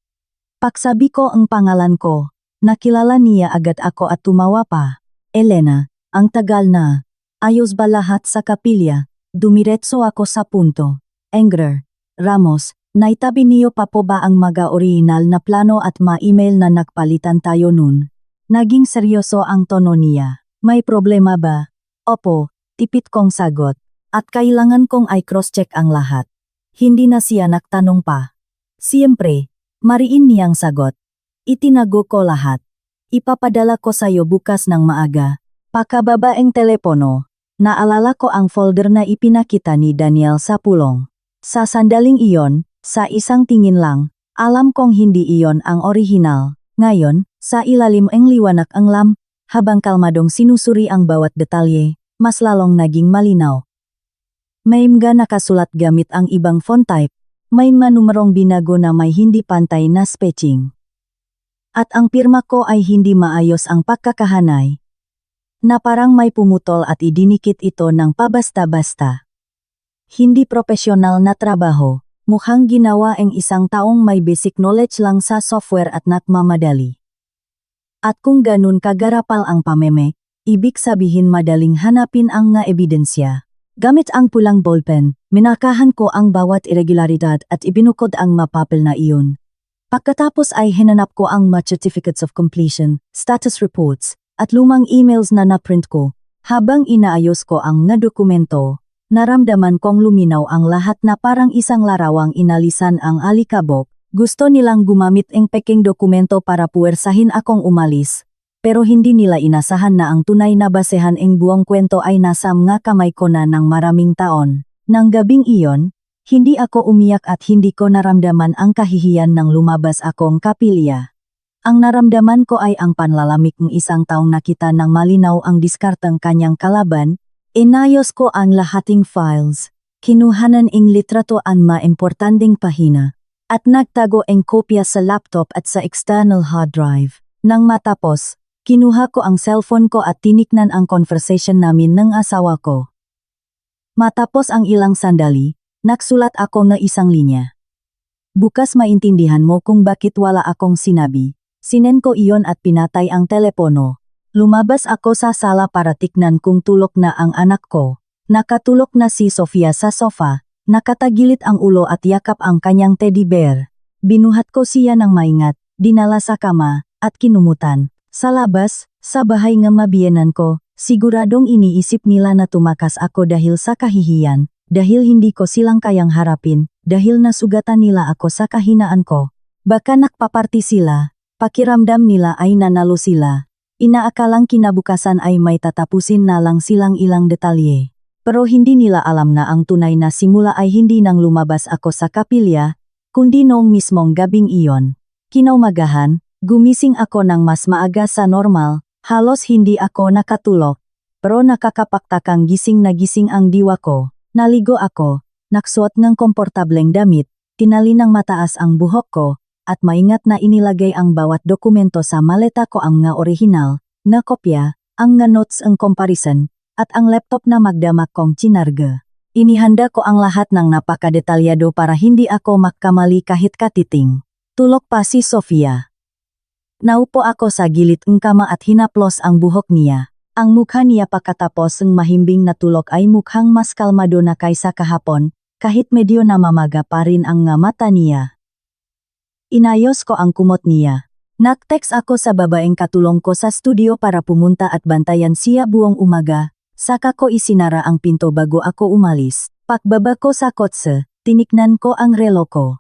Pagsabi ko ang pangalan ko, nakilala niya agad ako at tumawa pa. Elena, ang tagal na. Ayos ba lahat sa kapilya? Dumiretso ako sa punto. Engger, Ramos, naitabi niyo pa po ba ang maga-orihinal na plano at ma-email na nagpalitan tayo nun? Naging seryoso ang tono niya. May problema ba? Opo, tipit kong sagot. At kailangan kong i-cross-check ang lahat. Hindi na siya nagtanong pa. Siyempre, mariin niyang sagot. Itinago ko lahat. Ipapadala ko sayo bukas ng maaga. Pakababaeng telepono. Naalala ko ang folder na ipinakita ni Daniel sa pulong. Sa sandaling iyon, sa isang tingin lang, alam kong hindi iyon ang orihinal. Ngayon, sa ilalim ang liwanag ang habang kalmadong sinusuri ang bawat detalye, mas lalong naging malinaw. May mga nakasulat gamit ang ibang font type, may mga numerong binago na may hindi pantay na spelling. At ang pirma ko ay hindi maayos ang pagkakahanay, na parang may pumutol at idinikit ito ng pabasta-basta. Hindi profesional na trabaho, mukhang ginawa ang isang taong may basic knowledge lang sa software at nagmamadali. At kung ganun kagarapal ang pameme, ibig sabihin madaling hanapin ang nga ebidensya. Gamit ang pulang ballpen, minakahan ko ang bawat irregularidad at ibinukod ang mapapel na iyon. Pagkatapos ay hinanap ko ang mga certificates of completion, status reports, at lumang emails na naprint ko. Habang inaayos ko ang nga dokumento, naramdaman kong luminaw ang lahat na parang isang larawang inalisan ang alikabok. Gusto nilang gumamit ang peking dokumento para puwersahin akong umalis. Pero hindi nila inasahan na ang tunay na basehan ng buong kwento ay nasa mga kamay ko na ng maraming taon. Nang gabing iyon, hindi ako umiyak at hindi ko naramdaman ang kahihiyan nang lumabas akong kapilya. Ang naramdaman ko ay ang panlalamig ng isang taong nakita ng malinaw ang diskarteng kanyang kalaban. Inayos ko ang lahating files, kinuhanan ang litrato ang maimportanding pahina, at nagtago ang kopya sa laptop at sa external hard drive. Nang matapos, kinuha ko ang cellphone ko at tiniknan ang conversation namin ng asawa ko. Matapos ang ilang sandali, nagsulat ako ng isang linya. Bukas maintindihan mo kung bakit wala akong sinabi. Sinen ko iyon at pinatay ang telepono. Lumabas ako sa sala para tiknan kung tulog na ang anak ko. Nakatulog na si Sofia sa sofa, nakatagilit ang ulo at yakap ang kanyang teddy bear. Binuhat ko siya ng maingat, dinala sa kama, at kinumutan. Sa labas, sa bahay ng mabiyenan ko, siguradong iniisip nila na tumakas ako dahil sa kahihiyan, dahil hindi ko silang kayang harapin, dahil nasugatan nila ako sa kahinaan ko. Baka nakpaparty sila, pakiramdam nila ay nanalo sila. Inaakalang kinabukasan ay may tatapusin na lang silang ilang detalye. Pero hindi nila alam na ang tunay na simula ay hindi nang lumabas ako sa kapilya, kundi noong mismong gabing iyon. Kinaumagahan, gumising ako ng mas maaga sa normal, halos hindi ako nakatulog. Pero nakakapaktakang gising na gising ang diwa ko. Naligo ako, naksuot ng komportableng damit, tinali ng mataas ang buhok ko, at maingat na inilagay ang bawat dokumento sa maleta ko ang nga orihinal, nga kopya, ang nga notes ang comparison, at ang laptop na magdamak kong chinarga. Inihanda ko ang lahat ng napakadetalyado para hindi ako magkamali kahit katiting. Tulok pa si Sofia. Naupo ako sa gilid ng kama at hinaplos ang buhok niya. Ang mukha niya pagkatapos ng mahimbing na tulok ay mukhang mas kalmado na kaysa kahapon, kahit medyo namamaga pa rin ang nga mata niya. Inayos ko ang kumot niya. Nag-text ako sa babaeng katulong ko sa studio para pumunta at bantayan siya buong umaga, saka ko isinara ang pinto bago ako umalis. Pagbaba ko sa kotse, tiniknan ko ang relo ko.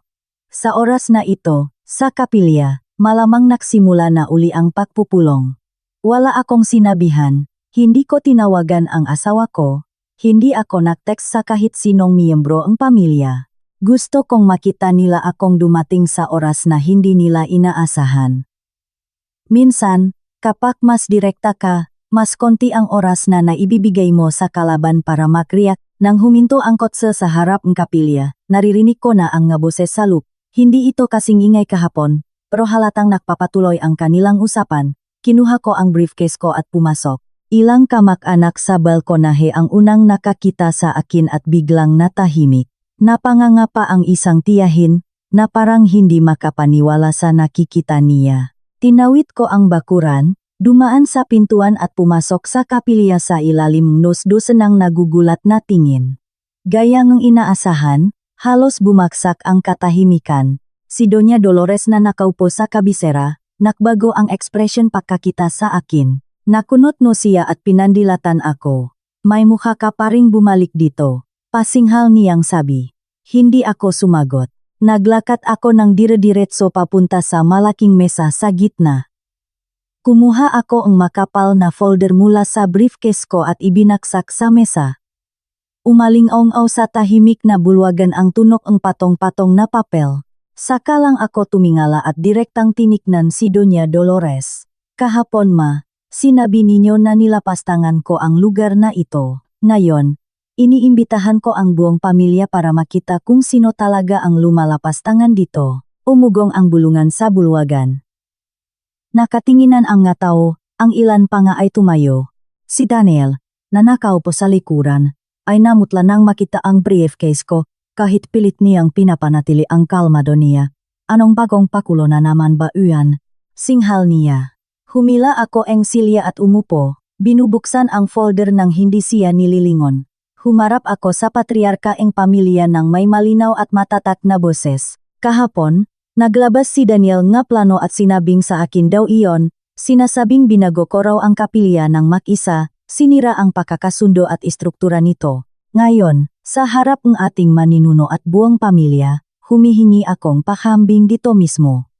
Sa oras na ito, sa kapilya, malamang nagsimula na uli ang pagpupulong. Wala akong sinabihan, hindi ko tinawagan ang asawa ko, hindi ako nag-text sa kahit sinong miyembro ng pamilya. Gusto kong makita nila akong dumating sa oras na hindi nila inaasahan. Minsan, kapag mas direkta ka, mas konti ang oras na naibibigay mo sa kalaban para makriyak. Nang huminto ang kotse sa harap ng kapilya, naririnig ko na ang nga boses sa loop. Hindi ito kasing ingay kahapon, pero halatang nagpapatuloy ang kanilang usapan. Kinuha ko ang briefcase ko at pumasok. Ilang kamag-anak sa balkonahe ang unang nakakita sa akin at biglang natahimik. Napanganga pa ang isang tiyahin, na parang hindi makapaniwala sa nakikita niya. Tinawid ko ang bakuran, dumaan sa pintuan at pumasok sa kapilya sa ilalim ng dos-dosenang nagugulat na tingin. Gaya ng inaasahan, halos bumaksak ang katahimikan. Si Doña Dolores na nakaupo sa kabisera, nakbago ang ekspresyon pagkakita sa akin. Nakunot no siya at pinandilatan ako. May mukha ka pa ring bumalik dito. Pasinghal niyang sabi. Hindi ako sumagot. Naglakad ako ng dire-diretso papunta sa malaking mesa sa gitna. Kumuha ako ang makapal na folder mula sa briefcase ko at ibinaksak sa mesa. Umalingaw sa tahimik na bulwagan ang tunok ng patong-patong na papel. Saka lang ako tumingala at direktang tiniknan si Doña Dolores. Kahapon sinabi ninyo na nilapastangan ko ang lugar na ito. Ngayon, iniimbitahan ko ang buong pamilya para makita kung sino talaga ang lumalapastangan dito. Umugong ang bulungan sa bulwagan. Nakatinginan ang nga tao, ang ilan pa nga ay tumayo. Si Daniel, na nakaupo sa likuran, ay namutla nang makita ang briefcase ko, kahit pilit niyang pinapanatili ang kalmado niya. Anong bagong pakulo na naman ba uyan? Singhal niya. Humila ako ang silya at umupo, binubuksan ang folder ng hindi siya nililingon. Humarap ako sa patriarka ng pamilya ng may malinaw at matatak na boses. Kahapon, naglabas si Daniel nga plano at sinabing sa akin daw iyon, sinasabing binago ko raw ang kapilya ng mag-isa, sinira ang pakakasundo at istruktura nito. Ngayon, sa harap ng ating maninuno at buong pamilya, humihingi akong pakambing dito mismo.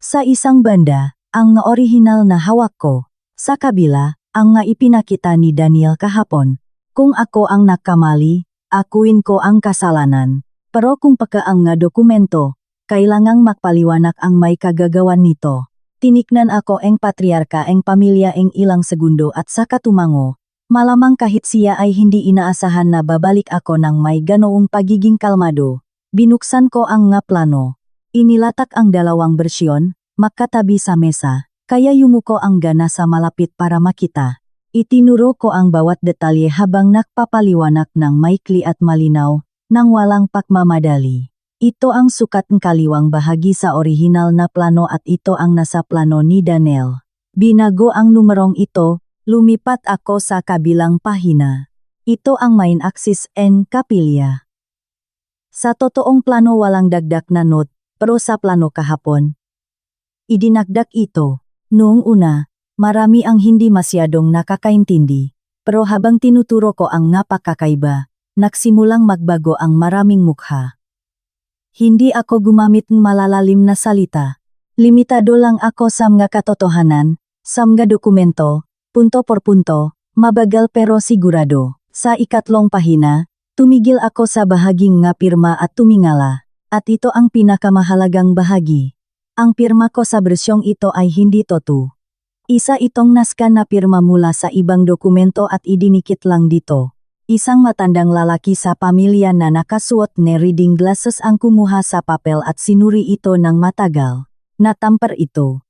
Sa isang banda, ang nga orihinal na hawak ko. Sa kabila, ang nga ipinakita ni Daniel kahapon. Kung ako ang nakamali, akuin ko ang kasalanan. Pero kung paka ang nga dokumento, kailangang magpaliwanag ang may kagagawan nito. Tiniknan ako ang patriarka ang pamilya ang ilang segundo at saka tumango. Malamang kahit siya ay hindi inaasahan na babalik ako ng may ganoong pagiging kalmado. Binuksan ko ang nga plano. Inilatak ang dalawang bersyon, magkatabi sa mesa, kaya yumuko ang gana sa malapit para makita. Itinuro ko ang bawat detalye habang nagpapaliwanag ng maikli at malinaw, nang walang pagmamadali. Ito ang sukat ng kaliwang bahagi sa orihinal na plano at ito ang nasa plano ni Daniel. Binago ang numerong ito, lumipat ako sa kabilang pahina. Ito ang main axis ng kapilya. Sa totoong plano walang dagdag na note, pero sa plano kahapon, idinagdag ito. Noong una, marami ang hindi masyadong nakakaintindi, pero habang tinuturo ko ang nga pagkakaiba, nagsimulang magbago ang maraming mukha. Hindi ako gumamit ng malalalim na salita. Limitado lang ako sa mga katotohanan, sa mga dokumento, punto por punto, mabagal pero sigurado. Sa ikatlong pahina, tumigil ako sa bahaging nga pirma at tumingala. At ito ang pinakamahalagang bahagi. Ang pirma ko sa bersyong ito ay hindi totoo. Isa itong naskan na pirma mula sa ibang dokumento at idinikit lang dito. Isang matandang lalaki sa pamilya na nakasuot ne reading glasses ang kumuha sa papel at sinuri ito ng matagal. Natampar ito.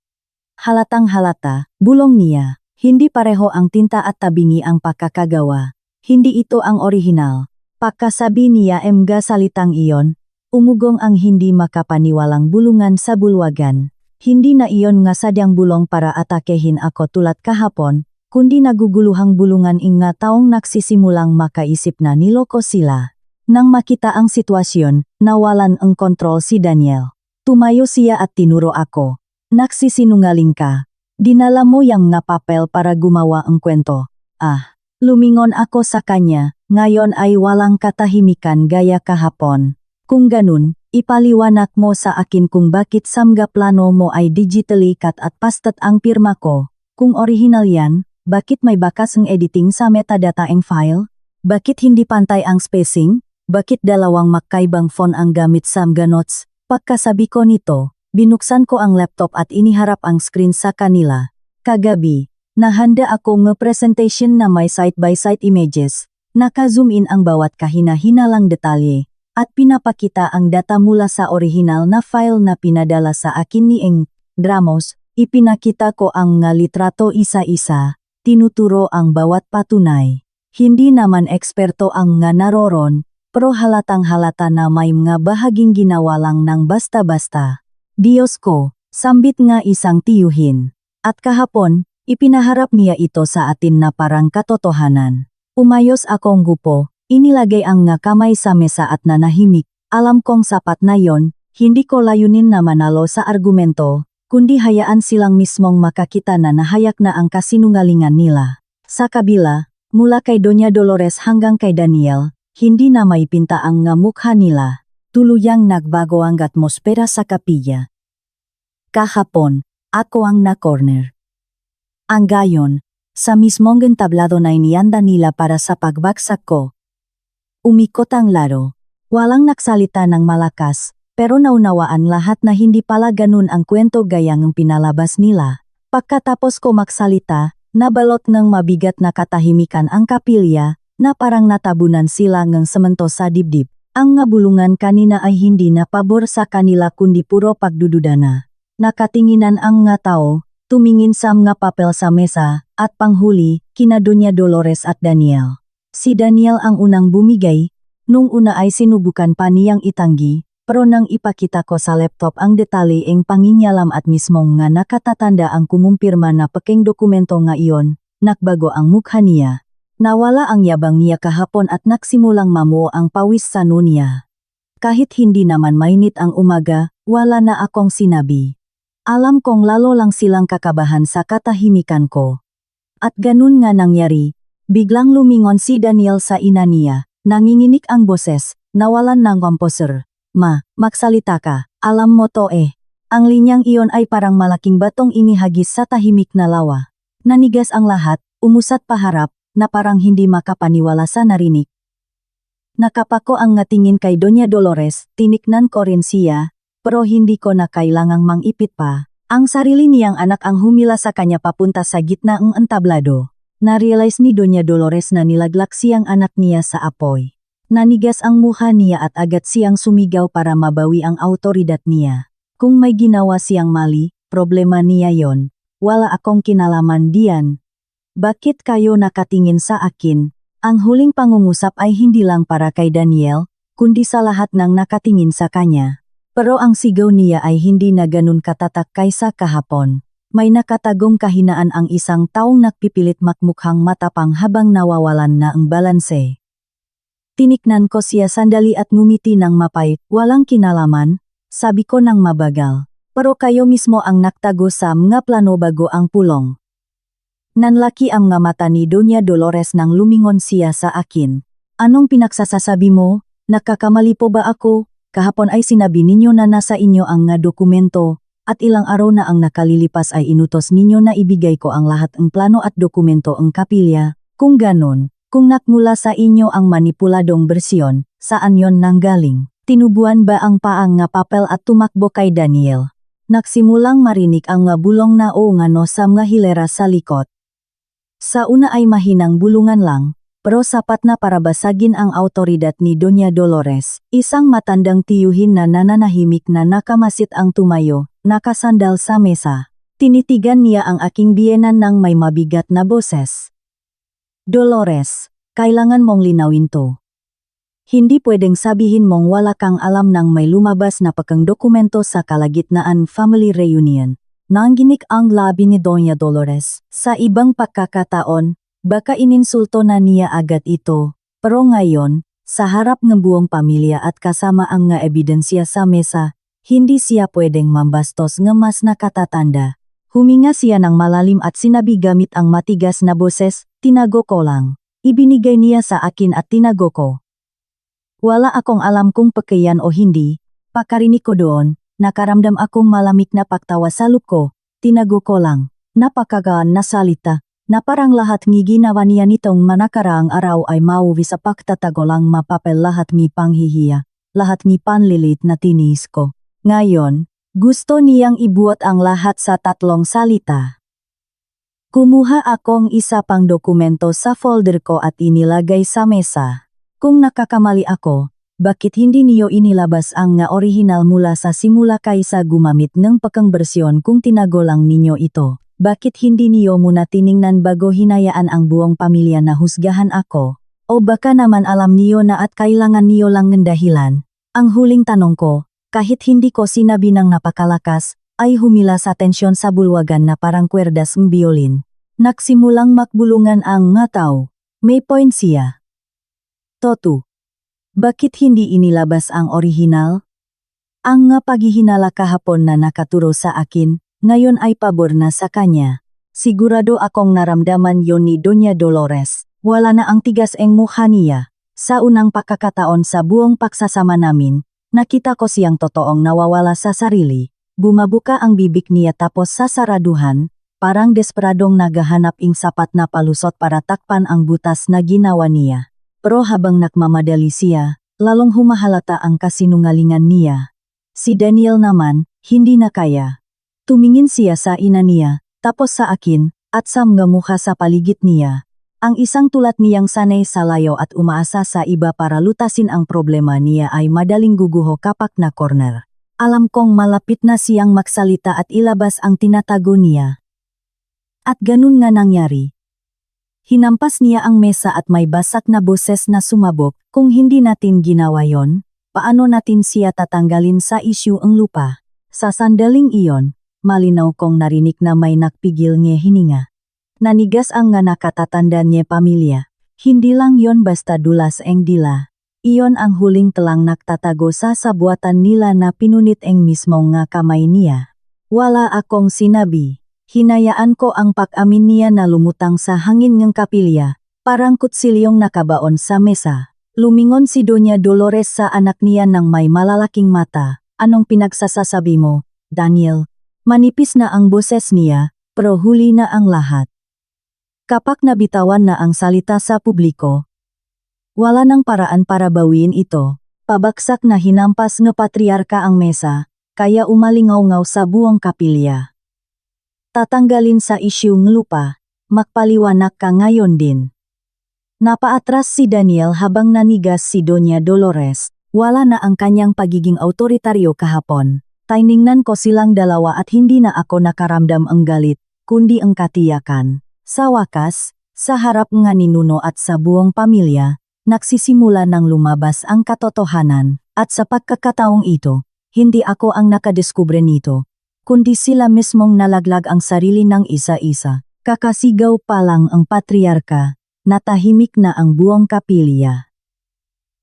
Halatang halata, bulong niya. Hindi pareho ang tinta at tabingi ang pagkakagawa. Hindi ito ang orihinal. Pagkasabi niya mga salitang iyon, umugong ang hindi makapaniwalang bulungan sa bulwagan. Hindi na iyon nga sadyang bulong para atakehin ako tulad kahapon, kundi naguguluhang bulungan nga taong nagsisimulang makaisip na niloko sila. Nang makita ang sitwasyon, nawalan ang kontrol si Daniel. Tumayo siya at tinuro ako. Nagsisinungaling ka. Dinala mo yang nga papel para gumawa ang kwento. Lumingon ako sa kanya, ngayon ay walang katahimikan gaya kahapon. Kung ganun, ipaliwanag mo sa akin kung bakit samga plano mo ay digitally cut at pasted ang pirma ko. Kung original yan, bakit may bakas ng editing sa metadata ang file? Bakit hindi pantay ang spacing? Bakit dalawang magkaibang font ang gamit sa mga notes? Pagkasabi ko nito, binuksan ko ang laptop at iniharap ang screen sa kanila. Kagabi, nahanda ako ng presentation na may side-by-side images. Naka-zoom in ang bawat kahina-hinalang detalye, at pinapakita ang data mula sa orihinal na file na pinadala sa akin ni Eng Dramos. Ipinakita ko ang nga litrato isa-isa. Tinuturo ang bawat patunay. Hindi naman eksperto ang nga naroron, pero halatang halata na may mga bahaging ginawa lang ng basta-basta. Diyos ko, sambit nga isang tiyuhin. At kahapon, ipinaharap niya ito sa atin na parang katotohanan. Umayos akong gupo, inilagay ang nga kamay sa mesa at nanahimik. Alam kong sapat na yon, hindi ko layunin na manalo sa argumento, kundi hayaan silang mismong makakita na nahayak na ang kasinungalingan nila. Sa kabila, mula kay Doña Dolores hanggang kay Daniel, hindi na may pinta ang nga mukha nila. Tuluyang nagbago ang atmosfera sa kapilya. Kahapon, ako ang na-corner. Ang gayon, sa mismong entablado na inianda nila para sa pagbagsak ko. Umikot ang laro. Walang nagsalita ng malakas, pero naunawaan lahat na hindi pala ganun ang kwento gaya ng pinalabas nila. Pagkatapos ko magsalita, nabalot ng mabigat na katahimikan ang kapilya, na parang natabunan sila ng semento sa dibdib. Ang ngabulungan kanina ay hindi na pabor sa kanila kundi puro pagdududana. Nakatinginan ang nga tao, tumingin sa mga papel sa mesa, at panghuli, kina Doña Dolores at Daniel. Si Daniel ang unang bumigay, nung una ay sinubukan pa niyang itanggi, pero nang ipakita ko sa laptop ang detalye ang panginyalam at mismong nga nakatatanda ang kumumpirma na peking dokumento nga iyon, nakbago ang mukha niya. Nawala ang yabang niya kahapon at nagsimulang mamuo ang pawis sa noo niya. Kahit hindi naman mainit ang umaga, wala na akong sinabi. Alam kong lalo lang silang kakabahan sa katahimikan ko. At ganun nga nangyari, biglang lumingon si Daniel sa ina niya, nanginginig ang boses, nawalan ng komposer. Ma, magsalita ka, alam mo to eh. Ang linyang iyon ay parang malaking batong inihagis sa tahimik na lawa. Nanigas ang lahat, umusat paharap, na parang hindi makapaniwala sa narinig. Nakapako ang ngatingin kay Doña Dolores, tiniknan ko rin siya, pero hindi ko na kailangang mangipit pa. Ang sarili niyang anak ang humila sa kanya papunta sa gitna ng entablado. Na-realize ni Doña Dolores na nilaglag siyang anak niya sa apoy. Nanigas ang mukha niya at agad siyang sumigaw para mabawi ang autoridad niya. Kung may ginawa siyang mali, problema niya yon. Wala akong kinalaman diyan. Bakit kayo nakatingin sa akin? Ang huling pangungusap ay hindi lang para kay Daniel, kundi sa lahat ng nakatingin sa kanya. Pero ang sigaw niya ay hindi na ganun katatak kaysa kahapon. May nakatagong kahinaan ang isang taong nagpipilit makmukhang matapang habang nawawalan na ang balanse. Tiniknan ko siya sandali at ngumiti ng mapait, walang kinalaman, sabi ko ng mabagal. Pero kayo mismo ang naktago sa mga plano bago ang pulong. Nanlaki ang mga mata ni Doña Dolores nang lumingon siya sa akin. Anong pinagsasasabi mo? Nakakamali po ba ako? Kahapon ay sinabi ninyo na nasa inyo ang nga dokumento, at ilang araw na ang nakalilipas ay inutos ninyo na ibigay ko ang lahat ng plano at dokumento ng kapilya. Kung ganon, kung nakmula sa inyo ang manipuladong bersyon, saan yon nanggaling? Tinubuan ba ang paang nga papel at tumakbo kay Daniel? Nagsimulang marinig ang nga bulong na o ngano sa mga hilera sa likod. Sa una ay mahinang bulungan lang, pero sapat na para basagin ang autoridad ni Doña Dolores. Isang matandang tiyuhin na nananahimik na nakamasit ang tumayo, nakasandal sa mesa. Tinitigan niya ang aking biyenan ng may mabigat na boses. Dolores, kailangan mong linawin to. Hindi pwedeng sabihin mong wala kang alam nang may lumabas na pakang dokumento sa kalagitnaan family reunion. Nanginig ang labi ni Doña Dolores. Sa ibang pagkakataon, baka ininsulto na niya agad ito, pero ngayon, sa harap ng buong pamilya at kasama ang nga ebidensya sa mesa, hindi siya pwedeng mambastos ng mas nakatatanda. Huminga siya ng malalim at sinabi gamit ang matigas na boses, "Tinago ko lang." Ibinigay niya sa akin at tinago ko. Wala akong alam kung pakayan o hindi, pakarinig ko doon, nakaramdam akong malamig na pagtawa sa loob ko, tinago ko lang. Napakagaan na salita, na parang lahat ng ginawa niya nitong manakaraang araw ay mauwi sa pagtatago lang mapapel lahat ng panghihiya, lahat ng panlilit na tinis ko. Ngayon, gusto niyang ibuot ang lahat sa 3 salita. Kumuha akong isa pang dokumento sa folder ko at inilagay sa mesa. Kung nakakamali ako, bakit hindi niyo inilabas ang nga orihinal mula sa simula kaysa gumamit ng pakang bersyon kung tinago lang ninyo ito? Bakit hindi niyo muna tiningnan bago hinayaan ang buong pamilya na husgahan ako? O baka naman alam niyo na at kailangan niyo lang ng dahilan? Ang huling tanong ko, kahit hindi ko sinabi ng napakalakas, ay humila sa tensyon sa bulwagan na parang kwerdas ng biolin. Nagsimulang makbulungan ang nga tao. May point siya. Totu. Bakit hindi inilabas ang orihinal? Ang nga paghihinala kahapon na nakaturo sa akin, ngayon ay pabor na sa kanya. Sigurado akong naramdaman yon ni Doña Dolores. Wala na ang tigas ang mukha niya. Sa unang pagkakataon sa buong pagsasama namin, nakita ko siyang totoong nawawala sa sarili. Bumabuka ang bibig niya tapos sasaraduhan, parang desperadong naghahanap ing sapat na palusot para takpan ang butas na ginawa niya. Pero habang nagmamadali siya, lalong humahalata ang kasinungalingan niya. Si Daniel naman, hindi na kaya. Tumingin siya sa ina niya, tapos sa akin, at sa mga mukha sa paligid niya. Ang isang tulad niyang sanay sa layo at umaasa sa iba para lutasin ang problema niya ay madaling guguho kapag na corner. Alam kong malapit na siyang magsalita at ilabas ang tinatago niya. At ganun nga nangyari. Hinampas niya ang mesa at may basak na boses na sumabog, kung hindi natin ginawa yon, paano natin siya tatanggalin sa isyu ang lupa? Sa sandaling iyon, malinaw kong narinig na may nakpigil niya hininga. Nanigas ang nga nakatatanda niya pamilya. Hindi lang yon basta dulas ang dila. Iyon ang huling telang nagtatago sa sabuatan nila na pinunit ang mismong nga kamay niya. Wala akong sinabi. Hinayaan ko ang pag-amin niya na lumutang sa hangin ng kapilya, parang kutsilyong nakabaon sa mesa. Lumingon si Doña Dolores sa anak niya ng may malalaking mata. Anong pinagsasasabi mo, Daniel? Manipis na ang boses niya, pero huli na ang lahat. Kapag nabitawan na ang salita sa publiko, wala nang paraan para bawiin ito. Pabagsak na hinampas ng patriarka ang mesa, kaya umalingaw-ngaw sa buong kapilya. Tatanggalin sa isyung lupa, magpaliwanag ka ngayon din. Napaatras si Daniel habang nanigas si Doña Dolores. Wala na ang kanyang pagiging autoritaryo kahapon. Tiningnan ko silang dalawa at hindi na ako nakaramdam ang galit, kundi ang katiyakan. Sa wakas, sa harap nga ni Nuno at sa buong pamilya, nagsisimula ng lumabas ang katotohanan, at sa pagkakataong ito, hindi ako ang nakadiskubre nito, kundi sila mismong nalaglag ang sarili ng isa-isa. Kakasigaw pa lang ang patriarka, natahimik na ang buong kapilya.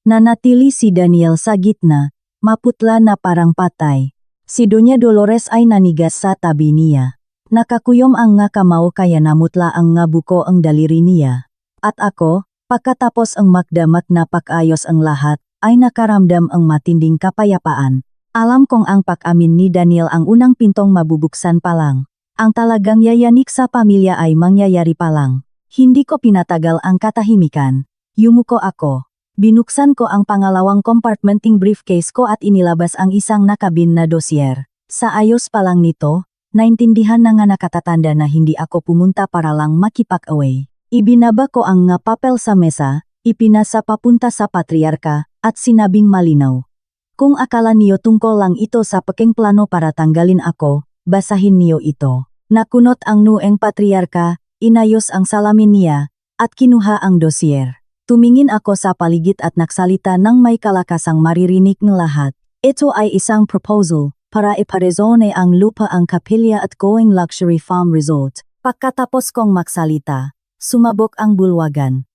Nanatili si Daniel sa gitna, maputla na parang patay. Si Doña Dolores ay nanigas sa tabi niya. Nakakuyom ang nga kamao kaya namutla ang nga buko ang daliri niya. At ako, pagkatapos ang magdamag na pag-ayos ang lahat, ay nakaramdam ang matinding kapayapaan. Alam kong ang pag-amin ni Daniel ang unang pintong mabubuksan pa lang. Ang talagang yayanik sa pamilya ay mangyayari pa lang. Hindi ko pinatagal ang katahimikan. Yumuko ako. Binuksan ko ang pangalawang compartmenting briefcase ko at inilabas ang isang nakabin na dosyer. Sa ayos pa lang nito, naintindihan na nga nakatatanda na hindi ako pumunta para lang makipag-away. Ibinaba ko ang nga papel sa mesa, ipinasa papunta sa patriarka, at sinabing malinaw. Kung akala niyo tungkol lang ito sa peking plano para tanggalin ako, basahin niyo ito. Nakunot ang nueng patriarka, inayos ang salamin niya, at kinuha ang dosier. Tumingin ako sa paligid at nagsalita ng may kalakasang maririnig ng lahat. Ito ay isang proposal para iparezone ang lupa ang kapilya at going luxury farm resort. Pagkatapos kong magsalita, sumabog ang bulwagan.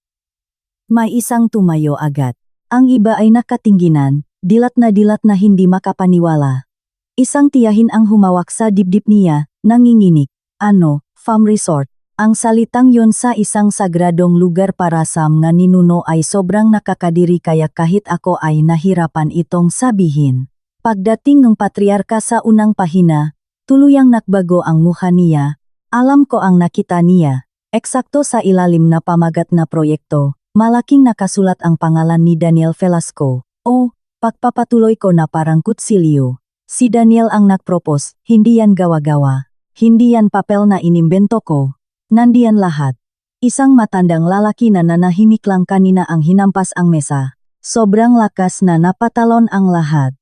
May isang tumayo agad. Ang iba ay nakatingginan, dilat na hindi makapaniwala. Isang tiyahin ang humawak sa dibdib niya, nanginginig. Ano, farm resort? Ang salitang yon sa isang sagradong lugar para sa mga ninuno ay sobrang nakakadiri kaya kahit ako ay nahirapan itong sabihin. Pagdating ng patriarka sa unang pahina, tuluyang nakbago ang mukha niya. Alam ko ang nakita niya. Eksakto sa ilalim na pamagat na proyekto, malaking nakasulat ang pangalan ni Daniel Velasco. O, pagpapatuloy ko na parang kutsilyo. Si Daniel ang nagpropose, hindi yan gawa-gawa. Hindi yan papel na inimbento ko. Nandiyan lahat. Isang matandang lalaki na nanahimik lang kanina ang hinampas ang mesa. Sobrang lakas na napatalon ang lahat.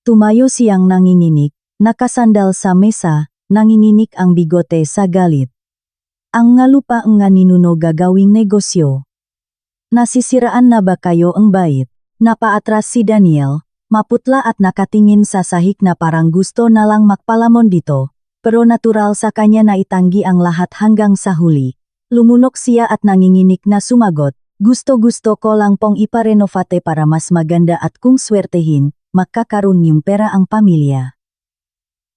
Tumayo siyang nanginginig, nakasandal sa mesa, nanginginig ang bigote sa galit. Ang nga lupa nga ninuno gagawing negosyo. Nasisiraan na ba kayo ang bait? Napaatras si Daniel, maputla at nakatingin sa sahig na parang gusto na lang magpalamon dito, pero natural sa kanya na itanggi ang lahat hanggang sa huli. Lumunok siya at nanginginig na sumagot, gusto ko lang pong iparenovate para mas maganda at kung swertehin, magkakaroon yung pera ang pamilya.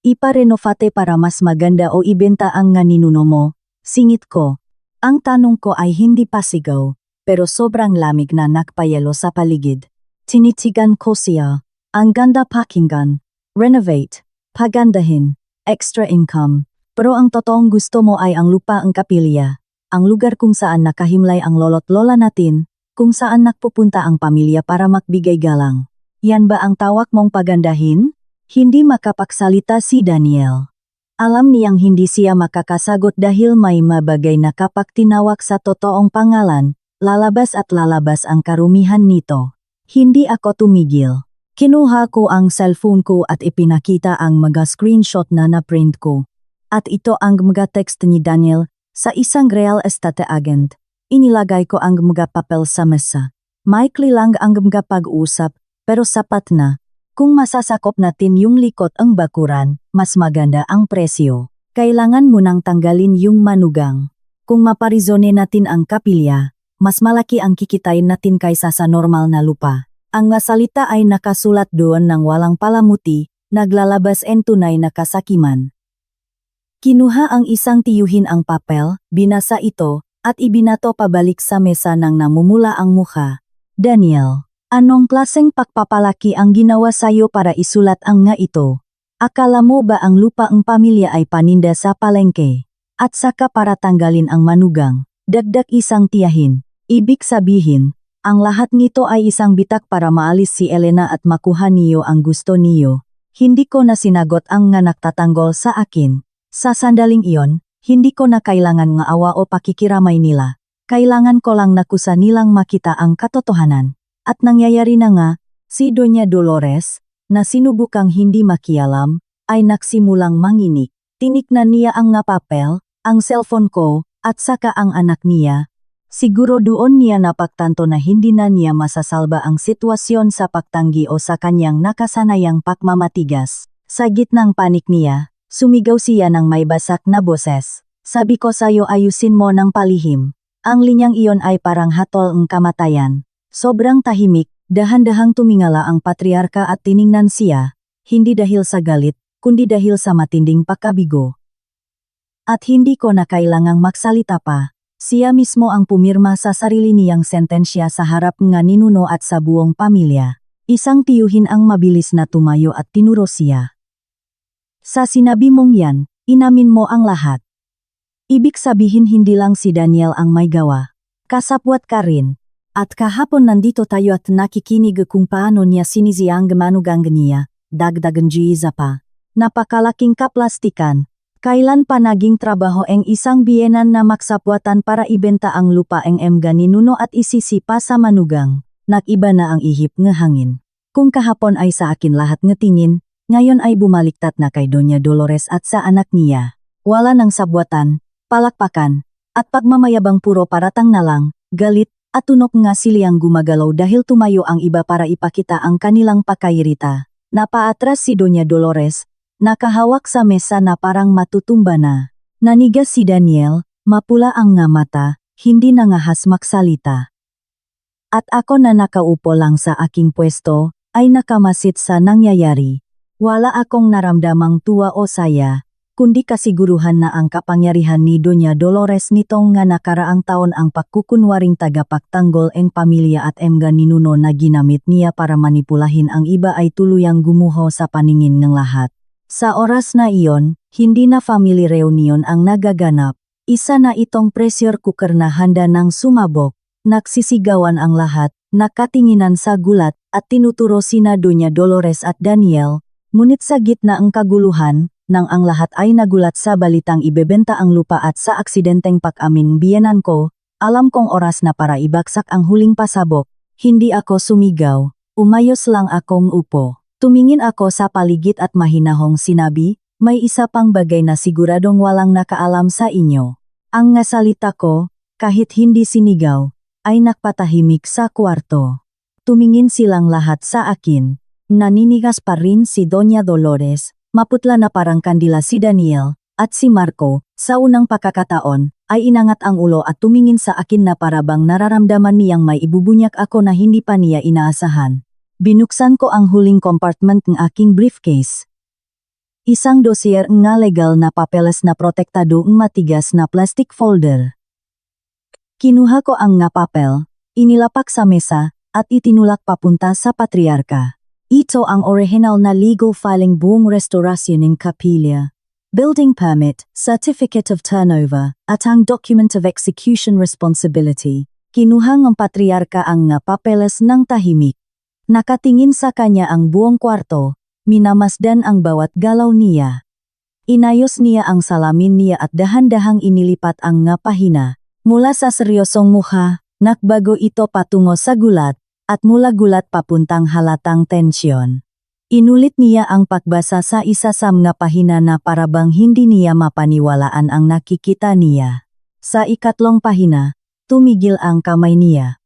Iparenovate para mas maganda o ibenta ang nga ninuno mo? Singit ko. Ang tanong ko ay hindi pasigaw, pero sobrang lamig na nakpayelo sa paligid. Tinitigan ko siya. Ang ganda pakinggan. Renovate. Pagandahin. Extra income. Pero ang totoong gusto mo ay ang lupa ang kapilya. Ang lugar kung saan nakahimlay ang lolo't lola natin, kung saan nakpupunta ang pamilya para magbigay galang. Yan ba ang tawag mong pagandahin? Hindi makapagsalita si Daniel. Alam niyang hindi siya makakasagot dahil may mabagay na kapag tinawag sa totoong pangalan, lalabas at lalabas ang karumihan nito. Hindi ako tumigil. Kinuha ko ang cellphone ko at ipinakita ang mga screenshot na na-print ko. At ito ang mga text ni Daniel sa isang real estate agent. Inilagay ko ang mga papel sa mesa. Maikli lang ang mga pag-usap, pero sapat na. Kung masasakop natin yung likod ang bakuran, mas maganda ang presyo. Kailangan mo nang tanggalin yung manugang. Kung maparizone natin ang kapilya, mas malaki ang kikitain natin kaysa sa normal na lupa. Ang nga salita ay nakasulat doon ng walang palamuti, naglalabas en tunay na kasakiman. Kinuha ang isang tiyuhin ang papel, binasa ito, at ibinato pabalik sa mesa nang namumula ang mukha. Daniel. Anong klaseng pagpapalaki ang ginawa sayo para isulat ang nga ito? Akala mo ba ang lupa ang pamilya ay paninda sa palengke? At saka para tanggalin ang manugang, dagdag isang tiyahin. Ibig sabihin, ang lahat nito ay isang bitak para maalis si Elena at makuha niyo ang gusto niyo. Hindi ko na sinagot ang nga nagtatanggol sa akin. Sa sandaling iyon, hindi ko na kailangan nga awa o pakikiramay nila. Kailangan ko lang nakusa nilang makita ang katotohanan. At nangyayari na nga, si Doña Dolores, na sinubukang hindi makialam, ay nagsimulang manginig. Tiniknan niya ang nga papel, ang cellphone ko, at saka ang anak niya. Siguro doon niya napagtanto na hindi na niya masasalba ang sitwasyon sa pagtanggi o sa kanyang nakasanayang pagmamatigas. Sa gitnang panik niya, sumigaw siya ng may basak na boses. Sabi ko sayo ayusin mo ng palihim. Ang linyang iyon ay parang hatol ng kamatayan. Sobrang tahimik, dahan-dahang tumingala ang patriarka at tiningnan siya, hindi dahil sa galit, kundi dahil sa matinding pagkabigo. At hindi ko na kailangang magsalita pa, siya mismo ang pumirma sa sarili niyang sentensya sa harap nga ninuno at sa buong pamilya. Isang tiyuhin ang mabilis na tumayo at tinuro siya. Sa sinabi mong yan, inamin mo ang lahat. Ibig sabihin hindi lang si Daniel ang may gawa. Kasapwat ka rin. At kahapon nandito tayo at nakikinig kung paano niya sinisi ang manugang niya, dagdagan Giza pa. Napakalaking kaplastikan. Kailan pa naging trabaho ang isang biyenan na maksapwatan para ibenta ang lupa ang ninuno at isisipa sa manugang. Nakiba na ang ihip ng hangin. Kung kahapon ay sa akin lahat ngetingin, ngayon ay bumaliktat na kay Doña Dolores at sa anak niya. Wala nang sabwatan, palakpakan, at pagmamayabang puro paratang na lang, galit, at tunok nga siliang gumagalaw dahil tumayo ang iba para ipakita ang kanilang pakairita. Napaatras si Doña Dolores, nakahawak sa mesa na parang matutumba na. Nanigas si Daniel, mapula ang nga mata, hindi nangahas magsalita. At ako na nakaupo lang sa aking pwesto, ay nakamasid sa nangyayari. Wala akong naramdamang tuwa o saya, kundi kasiguruhan na ang kapangyarihan ni Doña Dolores nitong nga nakaraang taon ang pagkukunwaring tagapagtanggol ang pamilya at ninuno na ginamit niya para manipulahin ang iba ay tuluyang gumuho sa paningin ng lahat. Sa oras na iyon, hindi na family reunion ang nagaganap, isa na itong pressure cooker na handa ng sumabok, nagsisigawan ang lahat, nakatinginan sa gulat, at tinuturo sina Doña Dolores at Daniel, ngunit sa gitna ang kaguluhan, nang ang lahat ay nagulat sa balitang ibebenta ang lupa at sa aksidenteng pag-amin biyenan ko, alam kong oras na para ibagsak ang huling pasabok, hindi ako sumigaw, umayos lang akong upo. Tumingin ako sa paligid at mahinahong sinabi, may isa pang bagay na siguradong walang nakaalam sa inyo. Ang nga salita ko, kahit hindi sinigaw, ay nakpatahimik sa kwarto. Tumingin silang lahat sa akin. Naninigas pa rin si Doña Dolores, maputla na parang kandila si Daniel, at si Marco, sa unang pagkakataon, ay inangat ang ulo at tumingin sa akin na parabang nararamdaman niyang may ibubunyak ako na hindi pa niya inaasahan. Binuksan ko ang huling compartment ng aking briefcase. Isang dosier nga legal na papeles na protektado ng matigas na plastic folder. Kinuha ko ang nga papel, inilapak sa mesa, at itinulak papunta sa patriarka. Ito ang original na legal filing buong restorasyon ng kapilya. Building permit, certificate of turnover, at ang document of execution responsibility. Kinuha ng patriarka ang nga papeles ng tahimik. Nakatingin sa kanya ang buong kwarto, minamasdan ang bawat galaw niya. Inayos niya ang salamin niya at dahan-dahang inilipat ang nga pahina. Mula sa seryosong mukha, nakbago ito patungo sa gulat, at mula gulat papuntang halatang tensyon. Inulit niya ang pagbasa sa isa sa mga pahina na parabang hindi niya mapaniwalaan ang nakikita niya. Sa ikatlong pahina, tumigil ang kamay niya.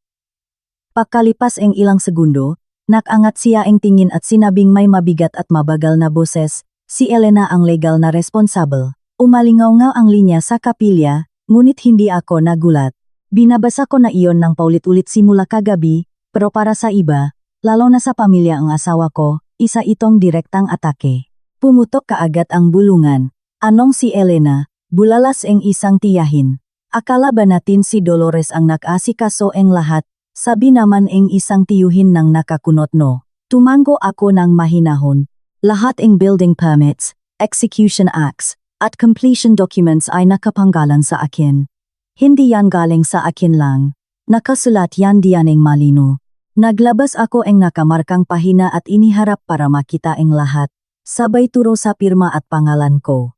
Pagkalipas ang ilang segundo, nakangat siya ang tingin at sinabing may mabigat at mabagal na boses, si Elena ang legal na responsable. Umalingaw-ngaw ang linya sa kapilya, ngunit hindi ako nagulat. Binabasa ko na iyon ng paulit-ulit simula kagabi, pero para sa iba, lalo na sa pamilya ang asawa ko, isa itong direktang atake. Pumutok kaagad ang bulungan. Anong si Elena? Bulalas ang isang tiyahin. Akala ba natin si Dolores ang nakasikaso ang lahat? Sabi naman ang isang tiyuhin ng nakakunot no. Tumango ako ng mahinahon. Lahat ang building permits, execution acts, at completion documents ay nakapanggalan sa akin. Hindi yan galing sa akin lang. Nakasulat yan diyan ang malino. Naglabas ako ang nakamarkang pahina at iniharap para makita ang lahat. Sabay turo sa pirma at pangalan ko.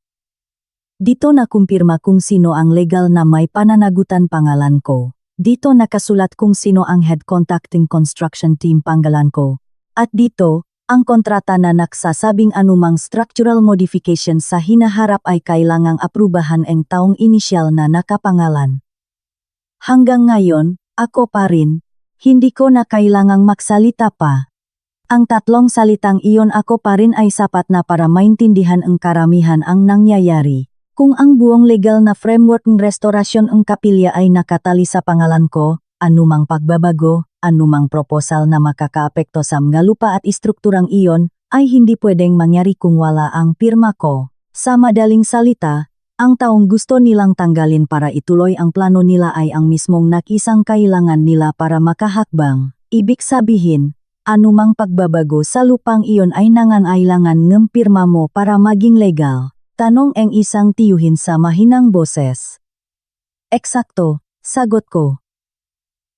Dito nakumpirma kung sino ang legal na may pananagutan pangalan ko. Dito nakasulat kung sino ang head contacting construction team pangalan ko. At dito, ang kontrata na nagsasabing anumang structural modification sa hinaharap ay kailangang aprubahan ang taong inisyal na nakapangalan. Hanggang ngayon, ako pa rin, hindi ko na kailangang magsalita pa. Ang tatlong salitang iyon ako pa rin ay sapat na para maintindihan ang karamihan ang nangyayari. Kung ang buong legal na framework ng restorasyon ng kapilya ay nakatali sa pangalan ko, anumang pagbabago, anumang proposal na makakaapekto sa mga lupa at istrukturang iyon, ay hindi pwedeng mangyari kung wala ang pirma ko. Sa madaling salita, ang taong gusto nilang tanggalin para ituloy ang plano nila ay ang mismong nakisang kailangan nila para makahakbang. Ibig sabihin, anumang pagbabago sa lupang iyon ay nangangailangan ng pirma mo para maging legal. Tanong ang isang tiyuhin sa mahinang boses. Eksakto, sagot ko.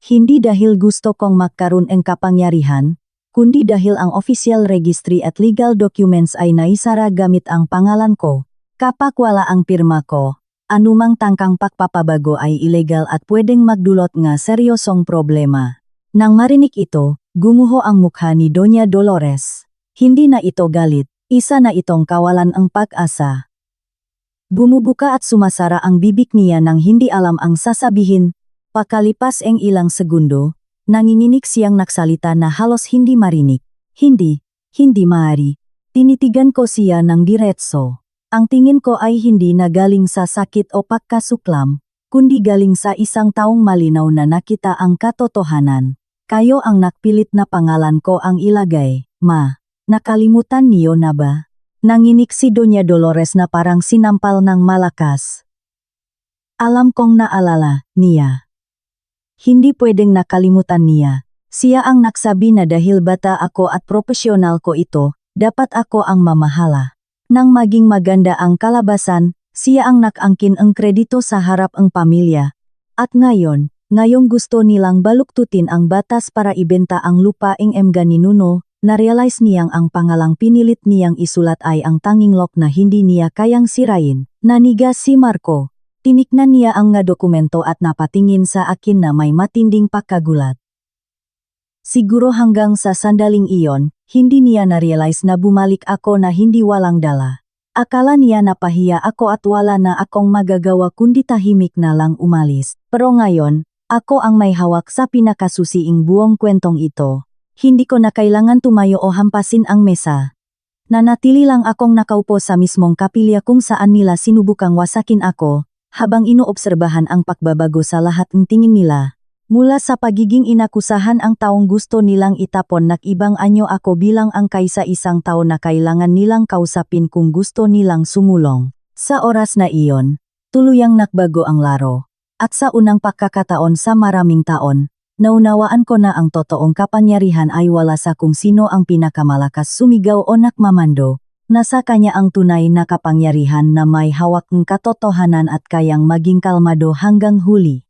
Hindi dahil gusto kong magkaroon ng kapangyarihan, kundi dahil ang official registry at legal documents ay naisara gamit ang pangalan ko. Kapag wala ang pirma ko, anumang tangkang pagpapabago ay ilegal at pwedeng magdulot nga seryosong problema. Nang marinig ito, gumuho ang mukha ni Doña Dolores. Hindi na ito galit, isa na itong kawalan ang pag-asa. Bumubuka at sumasara ang bibig niya nang hindi alam ang sasabihin. Pakalipas ang ilang segundo, nanginginig siyang nagsalita na halos hindi marinig. Hindi maaari. Tinitigan ko siya ng diretso. Ang tingin ko ay hindi na galing sa sakit o pagkasuklam, kundi galing sa isang taong malinaw na nakita ang katotohanan. Kayo ang nakpilit na pangalan ko ang ilagay, ma. Nakalimutan niyo na ba? Nanginig si Doña Dolores na parang sinampal ng malakas. Alam kong naalala niya. Hindi pwedeng nakalimutan niya. Siya ang nagsabi na dahil bata ako at profesional ko ito, dapat ako ang mamahala. Nang maging maganda ang kalabasan, siya ang nakangkin ang kredito sa harap ang pamilya. At ngayong gusto nilang baluktutin ang batas para ibenta ang lupa ng Mga ni Nuno. Na-realize niyang ang pangalang pinilit niyang isulat ay ang tanging lock na hindi niya kayang sirain. Nanigas si Marco. Tiniknan niya ang nga dokumento at napatingin sa akin na may matinding pagkagulat. Siguro hanggang sa sandaling iyon, hindi niya na-realize na bumalik ako na hindi walang dala. Akala niya napahiya ako at wala na akong magagawa kundi tahimik na lang umalis. Pero ngayon, ako ang may hawak sa pinakasusiing buong kwentong ito. Hindi ko na kailangan tumayo o hampasin ang mesa. Nanatili lang akong nakaupo sa mismong kapilya kung saan nila sinubukang wasakin ako, habang inoobserbahan ang pagbabago sa lahat ng tingin nila. Mula sa pagiging inakusahan ang taong gusto nilang itapon nag-ibang anyo ako bilang ang kaisa-isang tao na kailangan nilang kausapin kung gusto nilang sumulong. Sa oras na iyon, tuluyang nagbago ang laro. At sa unang pagkakataon sa maraming taon, naunawaan ko na ang totoong kapangyarihan ay wala sa kung sino ang pinakamalakas sumigaw o nakmamando. Nasa kanya ang tunay na kapangyarihan na may hawak ng katotohanan at kayang maging kalmado hanggang huli.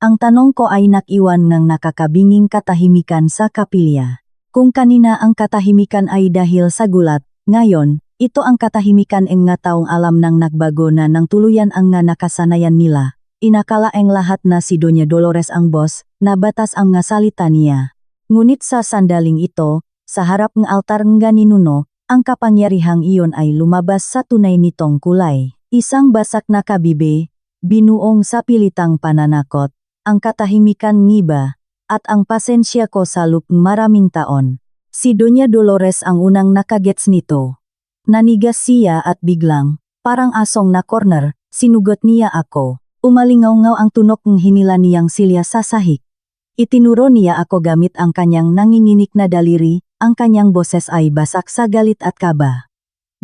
Ang tanong ko ay nakiwan ng nakakabinging katahimikan sa kapilya. Kung kanina ang katahimikan ay dahil sa gulat, ngayon, ito ang katahimikan ng nga taong alam ng nagbago na nang tuluyan ang nga nakasanayan nila. Inakala ang lahat na si Doña Dolores ang boss, na batas ang nga salita niya. Ngunit sa sandaling ito, sa harap ng altar nga ni Nuno, ang kapangyarihang iyon ay lumabas sa tunay nitong kulay. Isang basak na kabibe, binuong sa pilitang pananakot, ang katahimikan ngiba, at ang pasensya ko sa maraming taon. Si Doña Dolores ang unang nakagets nito. Nanigas siya at biglang, parang asong na corner, sinugot niya ako. Umalingaw-ngaw ang tunok ng hinila niyang silya sa sahig. Itinuro niya ako gamit ang kanyang nanginginig na daliri, ang kanyang boses ay basak sa galit at kaba.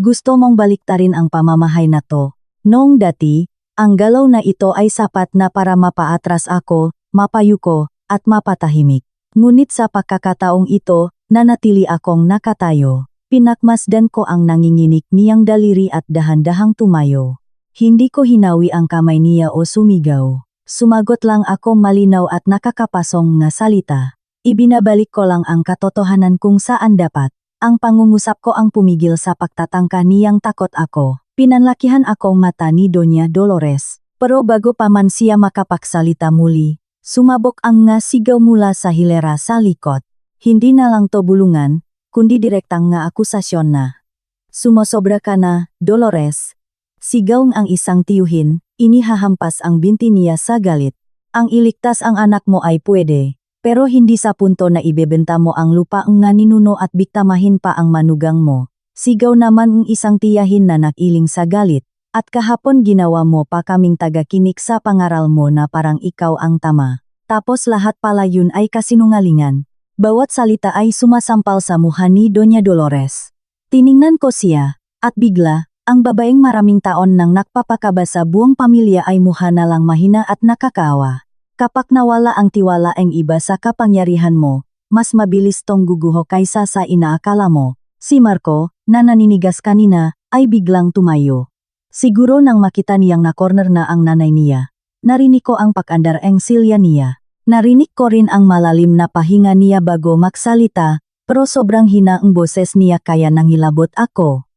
Gusto mong baliktarin ang pamamahay na to. Noong dati, ang galaw na ito ay sapat na para mapaatras ako, mapayuko, at mapatahimik. Ngunit sa pagkakataong ito, nanatili akong nakatayo. Pinakmasdan ko ang nanginginig niyang daliri at dahan-dahang tumayo. Hindi ko hinawi ang kamay niya o sumigaw. Sumagot lang ako malinaw at nakakapasong na salita. Ibinabalik ko lang ang katotohanan kung saan dapat. Ang pangungusap ko ang pumigil sa pagtatangka niyang takot ako. Pinanlakihan akong mata ni Doña Dolores. Pero bago pa man siya makapagsalita muli, sumabok ang nga sigaw mula sa hilera sa likod. Hindi na lang to bulungan, kundi direktang nga akusasyon na. Sumosobra ka na, Dolores. Sigaw ang isang tiyuhin, inihahampas ang binti niya sa galit. Ang iligtas ang anak mo ay pwede, pero hindi sa punto na ibebenta mo ang lupa nga ni Nuno at biktamahin pa ang manugang mo. Sigaw naman ang isang tiyahin na nakiling sa galit, at kahapon ginawa mo pa kaming tagakinik sa pangaral mo na parang ikaw ang tama. Tapos lahat pala yun ay kasinungalingan. Bawat salita ay sumasampal sa mukha ni Doña Dolores. Tiningnan ko siya, at bigla, ang babaeng maraming taon nang nagpapakaba sa buong pamilya ay mukha na lang mahina at nakakaawa. Kapag nawala ang tiwala ang iba sa kapangyarihan mo, mas mabilis tong guguho kaysa sa inaakala mo. Si Marco, na naninigas kanina, ay biglang tumayo. Siguro nang makita niyang na-corner na ang nanay niya. Narinig ko ang pag-andar ang silya niya. Narinig ko rin ang malalim na pahinga niya bago magsalita, pero sobrang hina ang boses niya kaya nangilabot ako.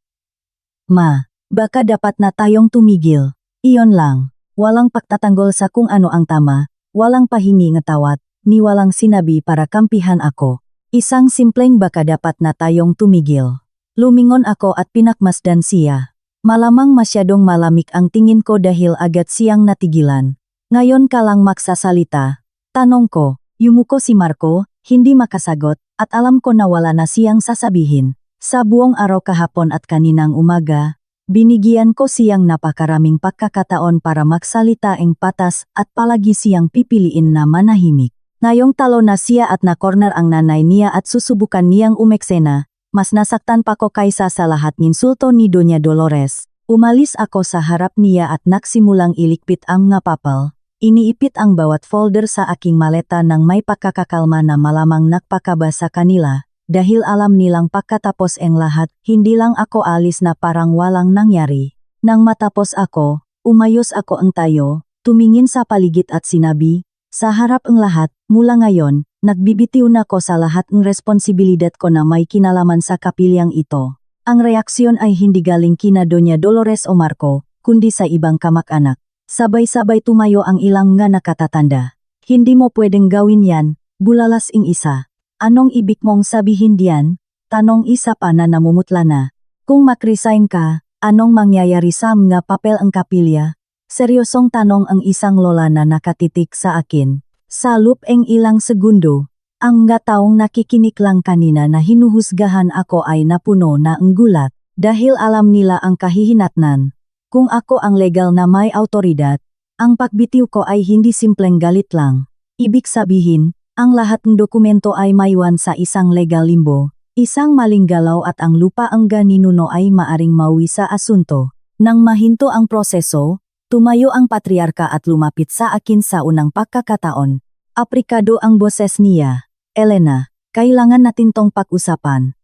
Ma, Baka dapat na tayong tumigil. Iyon lang. Walang pagtatanggol sa kung ano ang tama, walang pahingi ngatawat, ni walang sinabi para kampihan ako. Isang simpleng baka dapat na tayong tumigil. Lumingon ako at pinakmasdan siya. Malamang masyadong malamig ang tingin ko dahil agad siyang natigilan. Ngayon ka lang maksasalita. Tanong ko, yumuko si Marco, hindi makasagot, at alam ko na wala na siyang sasabihin. Sa buong araw kahapon at kaninang umaga, binigyan ko siyang napakaraming pagkakataon para magsalita ng patas at palagi siyang pipiliin na manahimik. Ngayong talo na siya at na-corner ang nanay niya at susubukan niyang umeksena, mas nasaktan pa ko kaysa sa lahat ng insulto ni Doña Dolores. Umalis ako sa harap niya at nagsimulang ilikpit ang ngapapal. Iniipit ang bawat folder sa aking maleta nang may pagkakakalma na malamang nagpakaba sa kanila. Dahil alam nilang pagkatapos ang lahat, hindi lang ako alis na parang walang nangyari. Nang matapos ako, umayos ako ang tayo, tumingin sa paligid at sinabi, sa harap ang lahat, mula ngayon, nagbibitiw na ko sa lahat ng responsibilidad ko na may kinalaman sa kapilyang ito. Ang reaksyon ay hindi galing kina Doña Dolores o Marco, kundi sa ibang kamag-anak. Sabay-sabay tumayo ang ilang nga nakatatanda. Hindi mo pwedeng gawin yan, bulalas ing isa. Anong ibig mong sabihin diyan? Tanong isa pa na namumutla na. Kung makresign ka, anong mangyayari sa mga papel ang kapilya? Seryosong tanong ang isang lola na nakatitik sa akin. Sa loop ng ilang segundo, ang mga taong nakikinig lang kanina na hinuhusgahan ako ay napuno na ang gulat, dahil alam nila ang kahihinatnan. Kung ako ang legal na may autoridad, ang pagbitiw ko ay hindi simpleng galit lang. Ibig sabihin, ang lahat ng dokumento ay maiwan sa isang legal limbo, isang maling galaw at ang lupa ang ganinuno ay maaring mawi sa asunto. Nang mahinto ang proseso, tumayo ang patriarka at lumapit sa akin sa unang pagkakataon. Aprikado ang boses niya. Elena, kailangan natin tong pag-usapan.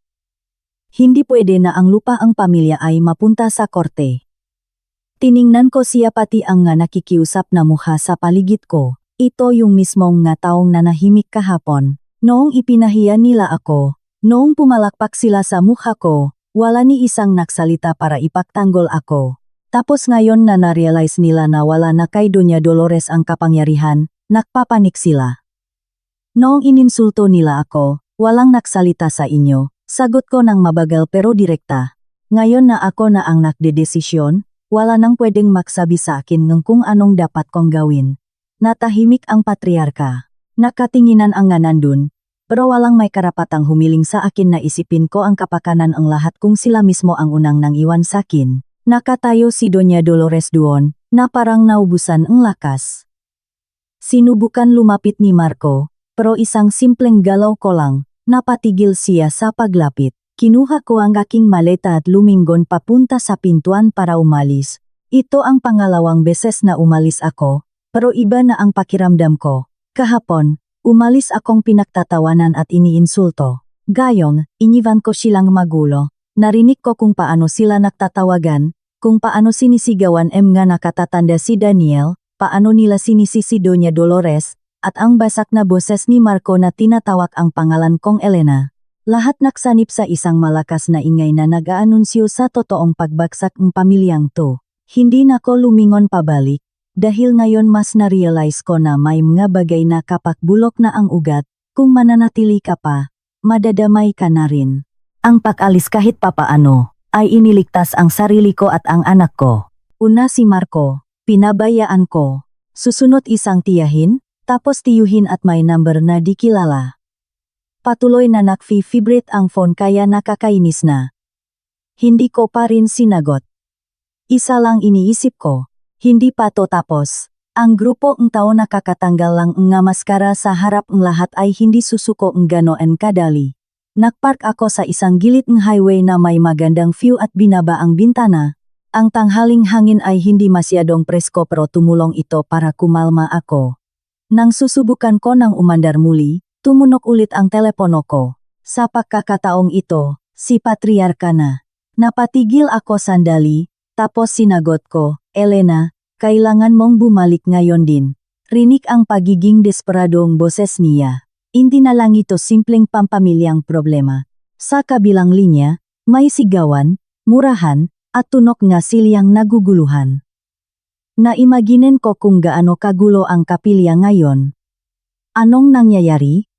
Hindi pwede na ang lupa ang pamilya ay mapunta sa korte. Tiningnan ko siya pati ang nga nakikiusap na mukha sa paligid ko. Ito yung mismong nga taong nanahimik kahapon. Noong ipinahiya nila ako, noong pumalakpak sila sa mukha ko, wala ni isang nagsalita para ipagtanggol ako. Tapos ngayon na na-realize nila na wala na kay Doña Dolores ang kapangyarihan, nakpapanik sila. Noong ininsulto nila ako, walang nagsalita sa inyo, sagot ko ng mabagal pero direkta. Ngayon na ako na ang nagdedesisyon, wala nang pwedeng magsabi sa akin ng kung anong dapat kong gawin. Natahimik ang patriarka. Nakatinginan ang nga nandun, pero walang may karapatang humiling sa akin na isipin ko ang kapakanan ang lahat kung sila mismo ang unang nang iwan sa akin. Nakatayo si Doña Dolores doon, na parang naubusan ang lakas. Sinubukan lumapit ni Marco, pero isang simpleng galaw ko lang, napatigil siya sa paglapit. Kinuha ko ang aking maleta at lumingon papunta sa pintuan para umalis. Ito ang pangalawang beses na umalis ako, pero iba na ang pakiramdam ko. Kahapon, umalis akong pinagtatawanan at iniinsulto. Gayong, iniwan ko silang magulo. Narinig ko kung paano sila nagtatawagan, kung paano sinisigawan nga nakatatanda si Daniel, paano nila sinisi si Doña Dolores, at ang basak na boses ni Marco na tinatawag ang pangalan kong Elena. Lahat naksanip sa isang malakas na ingay na nag-aanunsyo sa totoong pagbagsak ng pamilyang to. Hindi na ko lumingon pabalik, dahil ngayon mas na-realize ko na may mga bagay na kapag bulok na ang ugat, kung mananatili ka pa, madadamay ka na rin. Ang pag-alis kahit papaano, ay iniligtas ang sarili ko at ang anak ko. Una si Marco, pinabayaan ko. Susunod isang tiyahin, tapos tiyuhin at may number na di kilala. Patuloy na nag-vibrate ang phone kaya nakakainis na. Hindi ko pa rin sinagot. Isa lang iniisip ko, hindi pa to tapos. Ang grupo ng tao nakakatanggal lang nga maskara sa harap ng lahat ay hindi susuko ng ganoon kadali. Nagpark ako sa isang gilid ng highway na may magandang view at binaba ang bintana. Ang tanghaling hangin ay hindi masyadong presko pero tumulong ito para kumalma ako. Nang susubukan ko ng umandar muli, tumunok ulit ang telepono ko. Sa pagkakataong ito, si Patriarka na. Napatigil ako sandali, tapos sinagot ko, Elena, kailangan mong bumalik ngayon din. Rinig ang pagiging desperadong boses niya. Hindi na lang ito simpleng pampamilyang problema. Sa kabilang linya, may sigawan, murahan, at tunok nga silyang naguguluhan. Naimaginen ko kung gaano kagulo ang kapilya ngayon. Anong nangyayari?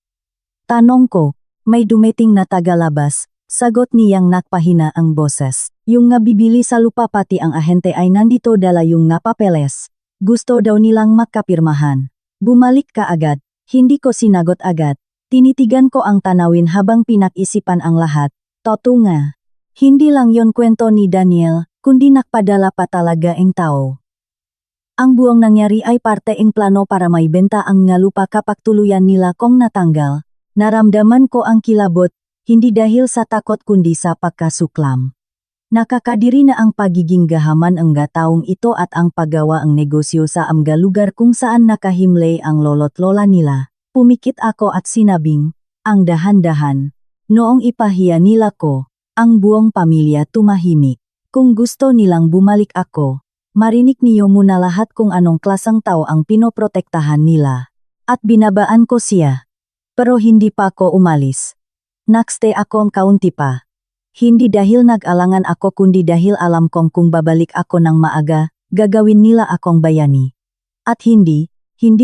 Tanong ko, may dumating na tagalabas, sagot niyang nakpahina ang boses. Yung nga bibili sa lupa pati ang ahente ay nandito dala yung nga papeles. Gusto daw nilang magkapirmahan. Bumalik ka agad, hindi ko sinagot agad. Tinitigan ko ang tanawin habang pinag-isipan ang lahat. Totoo nga. Hindi lang yon kwento ni Daniel, kundi nakpadala pa talaga ang tao. Ang buong nangyari ay parte ng plano para maibenta ang nga lupa kapag tuluyan nila kong natanggal. Naramdaman ko ang kilabot, hindi dahil sa takot kundi sa pagkasuklam. Nakakadiri na ang pagiging gahaman ang taong ito at ang paggawa ang negosyo sa amga lugar kung saan nakahimlay ang lolo't lola nila. Pumikit ako at sinabing, ang dahan-dahan. Noong ipahiya nila ko, ang buong pamilya tumahimik. Kung gusto nilang bumalik ako, marinig niyo muna lahat kung anong klasang tao ang pinoprotektahan nila. At binabaan ko siya. Pero hindi pa ako umalis. Nagstay ako ang kaunti pa. Hindi dahil nag-alangan ako kundi dahil alam kong kung babalik ako ng maaga, gagawin nila akong bayani. At hindi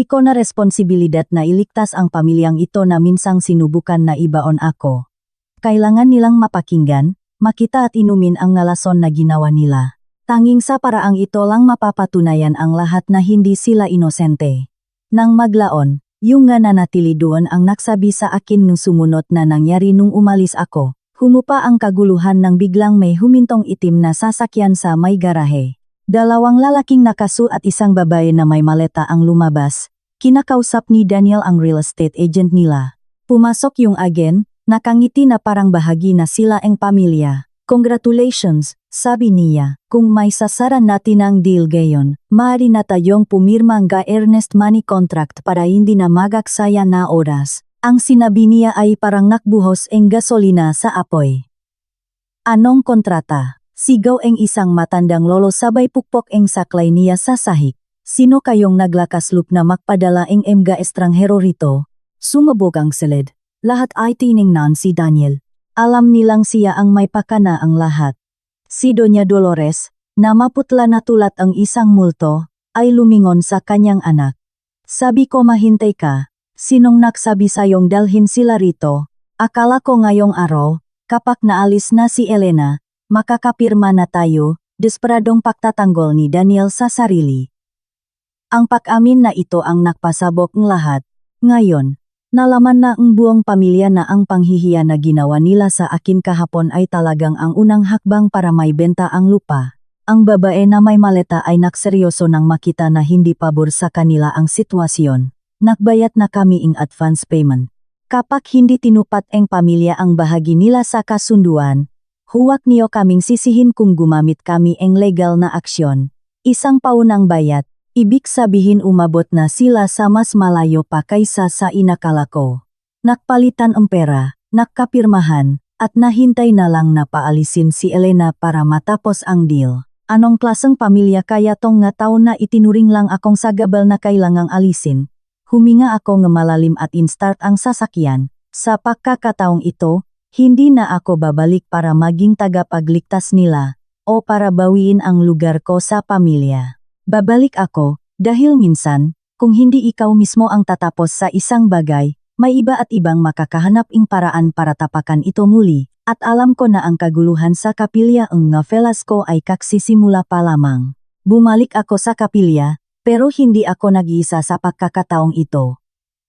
ko na responsibilidad na iligtas ang pamilyang ito na minsang sinubukan na ibaon ako. Kailangan nilang mapakinggan, makita at inumin ang ngalason na ginawa nila. Tanging sa paraang ito lang mapapatunayan ang lahat na hindi sila inosente. Nang maglaon, yung nga nanatili doon ang nagsabi sa akin ng sumunod na nangyari nung umalis ako. Humupa ang kaguluhan nang biglang may humintong itim na sasakyan sa may garahe. Dalawang lalaking nakasu at isang babae na may maleta ang lumabas. Kinakausap ni Daniel ang real estate agent nila. Pumasok yung agen, nakangiti na parang bahagi na sila ang pamilya. Congratulations, sabi niya. Kung may sasaran natin ang deal gayon, maaari na tayong pumirma ang earnest money contract para hindi na magaksaya na oras. Ang sinabi niya ay parang nakbuhos ang gasolina sa apoy. Anong kontrata? Sigaw ang isang matandang lolo sabay pukpok ang saklay niya sa sahig. Sino kayong naglakasloop na magpadala ang mga estranghero rito? Sumabog ang silid. Lahat ay tiningnan si Daniel. Alam nilang siya ang may pakana ang lahat. Si Doña Dolores, na maputla na tulad ang isang multo, ay lumingon sa kanyang anak. Sabi ko mahintay ka, sinong nagsabi sayong dalhin sila rito? Akala ko ngayong araw, kapag naalis na si Elena, makakapirma na tayo, desperadong pagtatanggol ni Daniel sa sarili. Ang pag-amin na ito ang nagpasabok ng lahat. Ngayon, nalaman na ang buong pamilya na ang panghihiya na ginawa nila sa akin kahapon ay talagang ang unang hakbang para maibenta ang lupa. Ang babae na may maleta ay nakseryoso nang makita na hindi pabor sa kanila ang sitwasyon. Nagbayad na kami ng advance payment. Kapag hindi tinupat ang pamilya ang bahagi nila sa kasunduan, huwag niyo kaming sisihin kung gumamit kami ang legal na aksyon. Isang paunang bayad. Ibig sabihin umabot na sila sa mas malayo pa kaysa sa inakala ko. Nakpalitan ang pera, nakapirmahan, at nahintay na lang na paalisin si Elena para matapos ang deal. Anong klaseng pamilya kaya tong nga tao na itinuring lang akong sagabal na kailangang alisin? Huminga ako ng malalim at instart ang sasakyan. Sa pagkakataong ito, hindi na ako babalik para maging tagapagligtas nila, o para bawiin ang lugar ko sa pamilya. Babalik ako, dahil minsan, kung hindi ikaw mismo ang tatapos sa isang bagay, may iba at ibang makakahanap ng paraan para tapakan ito muli, at alam ko na ang kaguluhan sa kapilya ng nga Velasco ay kaksisimula pa lamang. Bumalik ako sa kapilya, pero hindi ako nag-iisa sa pagkakataong ito.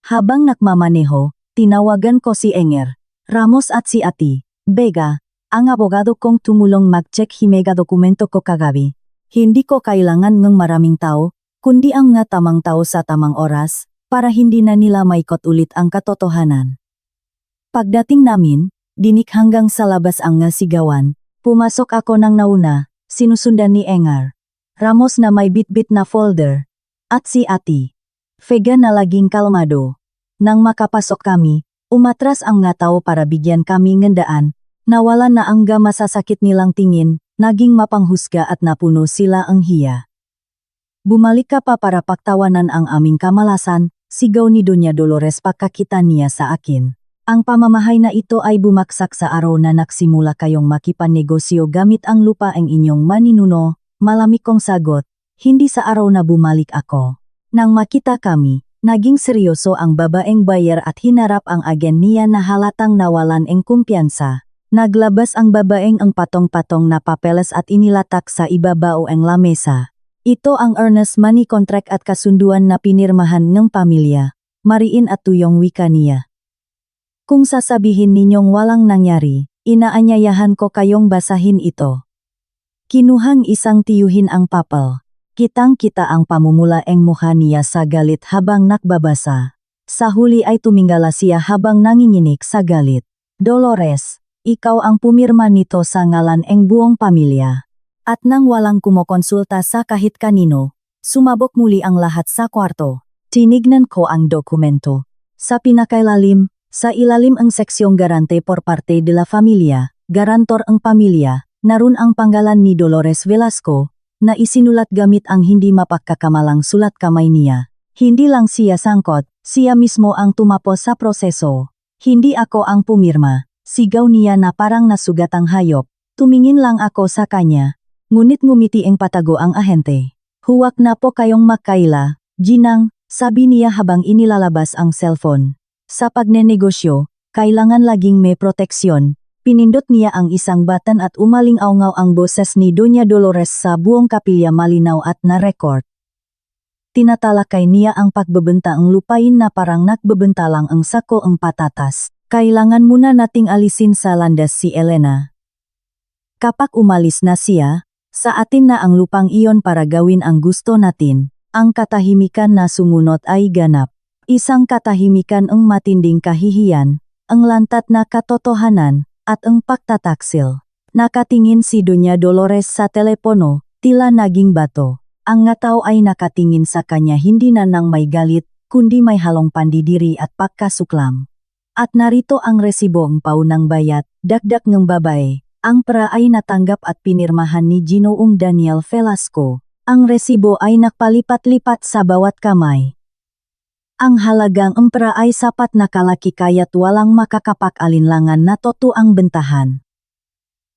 Habang nagmamaneho, tinawagan ko si Enger, Ramos at si Ati, Vega, ang abogado kong tumulong mag-check himega dokumento ko kagabi. Hindi ko kailangan ng maraming tao, kundi ang nga tamang tao sa tamang oras, para hindi na nila maikot ulit ang katotohanan. Pagdating namin, dinik hanggang sa labas ang nga sigawan, pumasok ako ng nauna, sinusundan ni Engar, Ramos na may bitbit na folder, at si Ati, Vega na laging kalmado. Nang makapasok kami, umatras ang nga tao para bigyan kami ng daan, nawalan na ang nga masasakit nilang tingin, naging mapanghusga at napuno sila ang hiya. Bumalik ka pa para pagtawanan ang aming kamalasan, sigaw ni Doña Dolores pagkakita niya sa akin. Ang pamamahay na ito ay bumaksak sa araw na nagsimula kayong makipanegosyo gamit ang lupa ang inyong maninuno, malamig kong sagot, hindi sa araw na bumalik ako. Nang makita kami, naging seryoso ang babaeng buyer at hinarap ang agen niya na halatang nawalan ng kumpiyansa. Naglabas ang babaeng ang patong-patong na papeles at inilatak sa ibabaw ang lamesa. Ito ang earnest money contract at kasunduan na pinirmahan ng pamilya, mariin at tuyong wika niya. Kung sasabihin ninyong walang nangyari, inaanyayahan ko kayong basahin ito. Kinuhang isang tiyuhin ang papel. Kitang-kita ang pamumula ng mukha niya sa galit habang nakbabasa. Sa huli ay tumingala siya habang nanginginig sa galit. Dolores, ikaw ang pumirma nito sa ngalan ng buong pamilya. At nang walang kumokonsulta sa kahit kanino, sumabog muli ang lahat sa kwarto. Tinignan ko ang dokumento. Sa pinakailalim, sa ilalim ang seksyong garante por parte de la familia, garantor ang pamilya, naroon ang pangalan ni Dolores Velasco, na isinulat gamit ang hindi mapagkakamalang sulat kamay niya. Hindi lang siya sangkot, siya mismo ang tumapos sa proseso. Hindi ako ang pumirma, sigaw niya na parang nasugatang hayop. Tumingin lang ako sa kanya, ngunit ngumiti ang patago ang ahente. Huwag na po kayong magkaila, Ginang, sabi niya habang inilalabas ang cellphone. Sa pagnenegosyo, kailangan laging may proteksyon. Pinindot niya ang isang button at umaling-awngaw ang boses ni Doña Dolores sa buong kapilya malinaw at na-record. Tinatalakay niya ang pagbebenta ang lupain na parang nagbebenta lang ang sako ang patatas. Kailangan muna nating alisin sa landas si Elena. Kapag umalis na siya, sa atin na ang lupang iyon para gawin ang gusto natin. Ang katahimikan na sumunod ay ganap. Isang katahimikan ang matinding kahihiyan, ang lantat na katotohanan, at ang pagtataksil. Nakatingin si Doña Dolores sa telepono, tila naging bato. Ang ngataw ay nakatingin sa kanya hindi na nang may galit, kundi may halong pandidiri at pagkasuklam. At narito ang resibong paunang bayat, dagdag ng babae. Ang pra ay natanggap at pinirmahan ni Ginoong Daniel Velasco. Ang resibo ay nakpalipat-lipat sa bawat kamay. Ang halagang empra ay sapat na kalaki kaya't walang makakapak-alinlangan na totoo ang bentahan.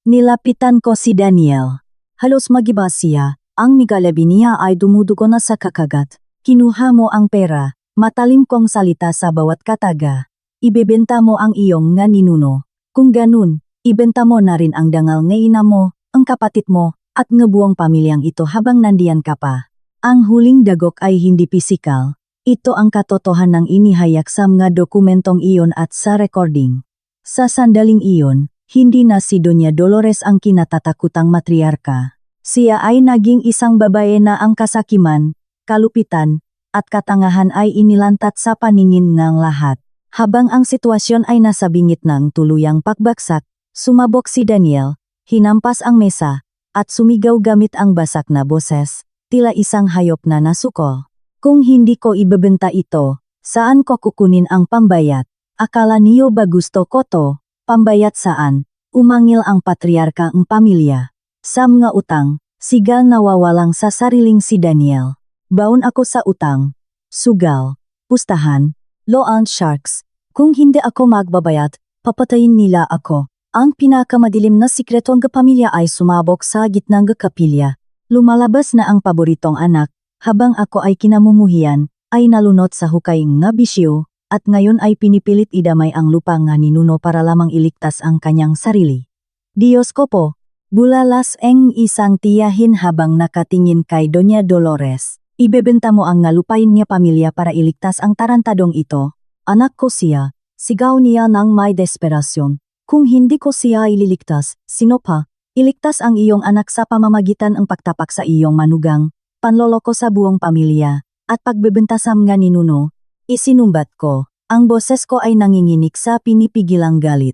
Nilapitan ko si Daniel. Halos magiba siya, ang migalabi niya ay dumudugo na sa kakagat. Kinuha mo ang pera, matalim kong salita sa bawat kataga. Ibebenta mo ang iyong nga ninuno. Kung ganun, ibenta mo na rin ang dangal nga ina mo, ang kapatid mo, at nga buong pamilyang ito habang nandiyan ka pa. Ang huling dagok ay hindi pisikal. Ito ang katotohanan ng inihayak sa mga dokumentong iyon at sa recording. Sa sandaling iyon, hindi na si Doña Dolores ang kinatatakutang matriarka. Siya ay naging isang babae na ang kasakiman, kalupitan, at katangahan ay inilantat sa paningin ng lahat. Habang ang sitwasyon ay nasa bingit ng tuluyang pagbagsak, sumabog si Daniel, hinampas ang mesa, at sumigaw gamit ang basak na boses, tila isang hayop na nasukol. Kung hindi ko ibebenta ito, saan ko kukunin ang pambayat? Akala niyo ba gusto ko to? Pambayat saan? Umangil ang patriarka ng pamilya. Sa mga utang, sigal nawawalang sa sariling si Daniel. Baon ako sa utang. Sugal, pustahan, loan sharks. Kung hindi ako magbabayad, papatayin nila ako. Ang pinakamadilim na sikreto ng pamilya ay sumabog sa gitnang kapilya. Lumalabas na ang paboritong anak. Habang ako ay kinamumuhian, ay nalunod sa hukay nga bisyo, at ngayon ay pinipilit idamay ang lupa nga ninuno para lamang iligtas ang kanyang sarili. Diyos ko po, bulalas ang isang tiyahin habang nakatingin kay Doña Dolores. Ibebenta mo ang nga lupain niya pamilya para iligtas ang tarantadong ito. Anak ko siya, sigaw niya ng may desperasyon. Kung hindi ko siya ililigtas, sino pa? Iligtas ang iyong anak sa pamamagitan ng pagtapak sa iyong manugang, panloloko sa buong pamilya, at pagbebenta sa mga ninuno, isinumbat ko, ang boses ko ay nanginginig sa pinipigilang galit.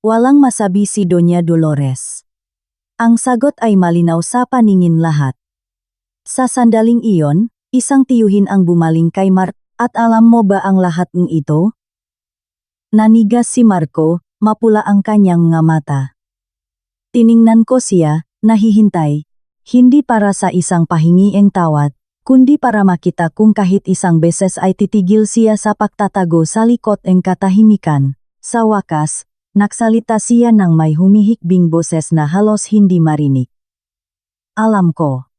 Walang masabi si Doña Dolores. Ang sagot ay malinaw sa paningin lahat. Sa sandaling iyon, isang tiyuhin ang bumaling kay Mark, at alam mo ba ang lahat ng ito? Nanigas si Marco, mapula ang kanyang nga mata. Tiningnan ko siya, nahihintay. Hindi para sa isang pahingiing tawad, kundi para makita kung kahit isang beses ay titigil siya sa pagtatago sa likod ng katahimikan. Sa wakas, nagsalita siya ng may humihikbing boses na halos hindi marinig. Alam ko.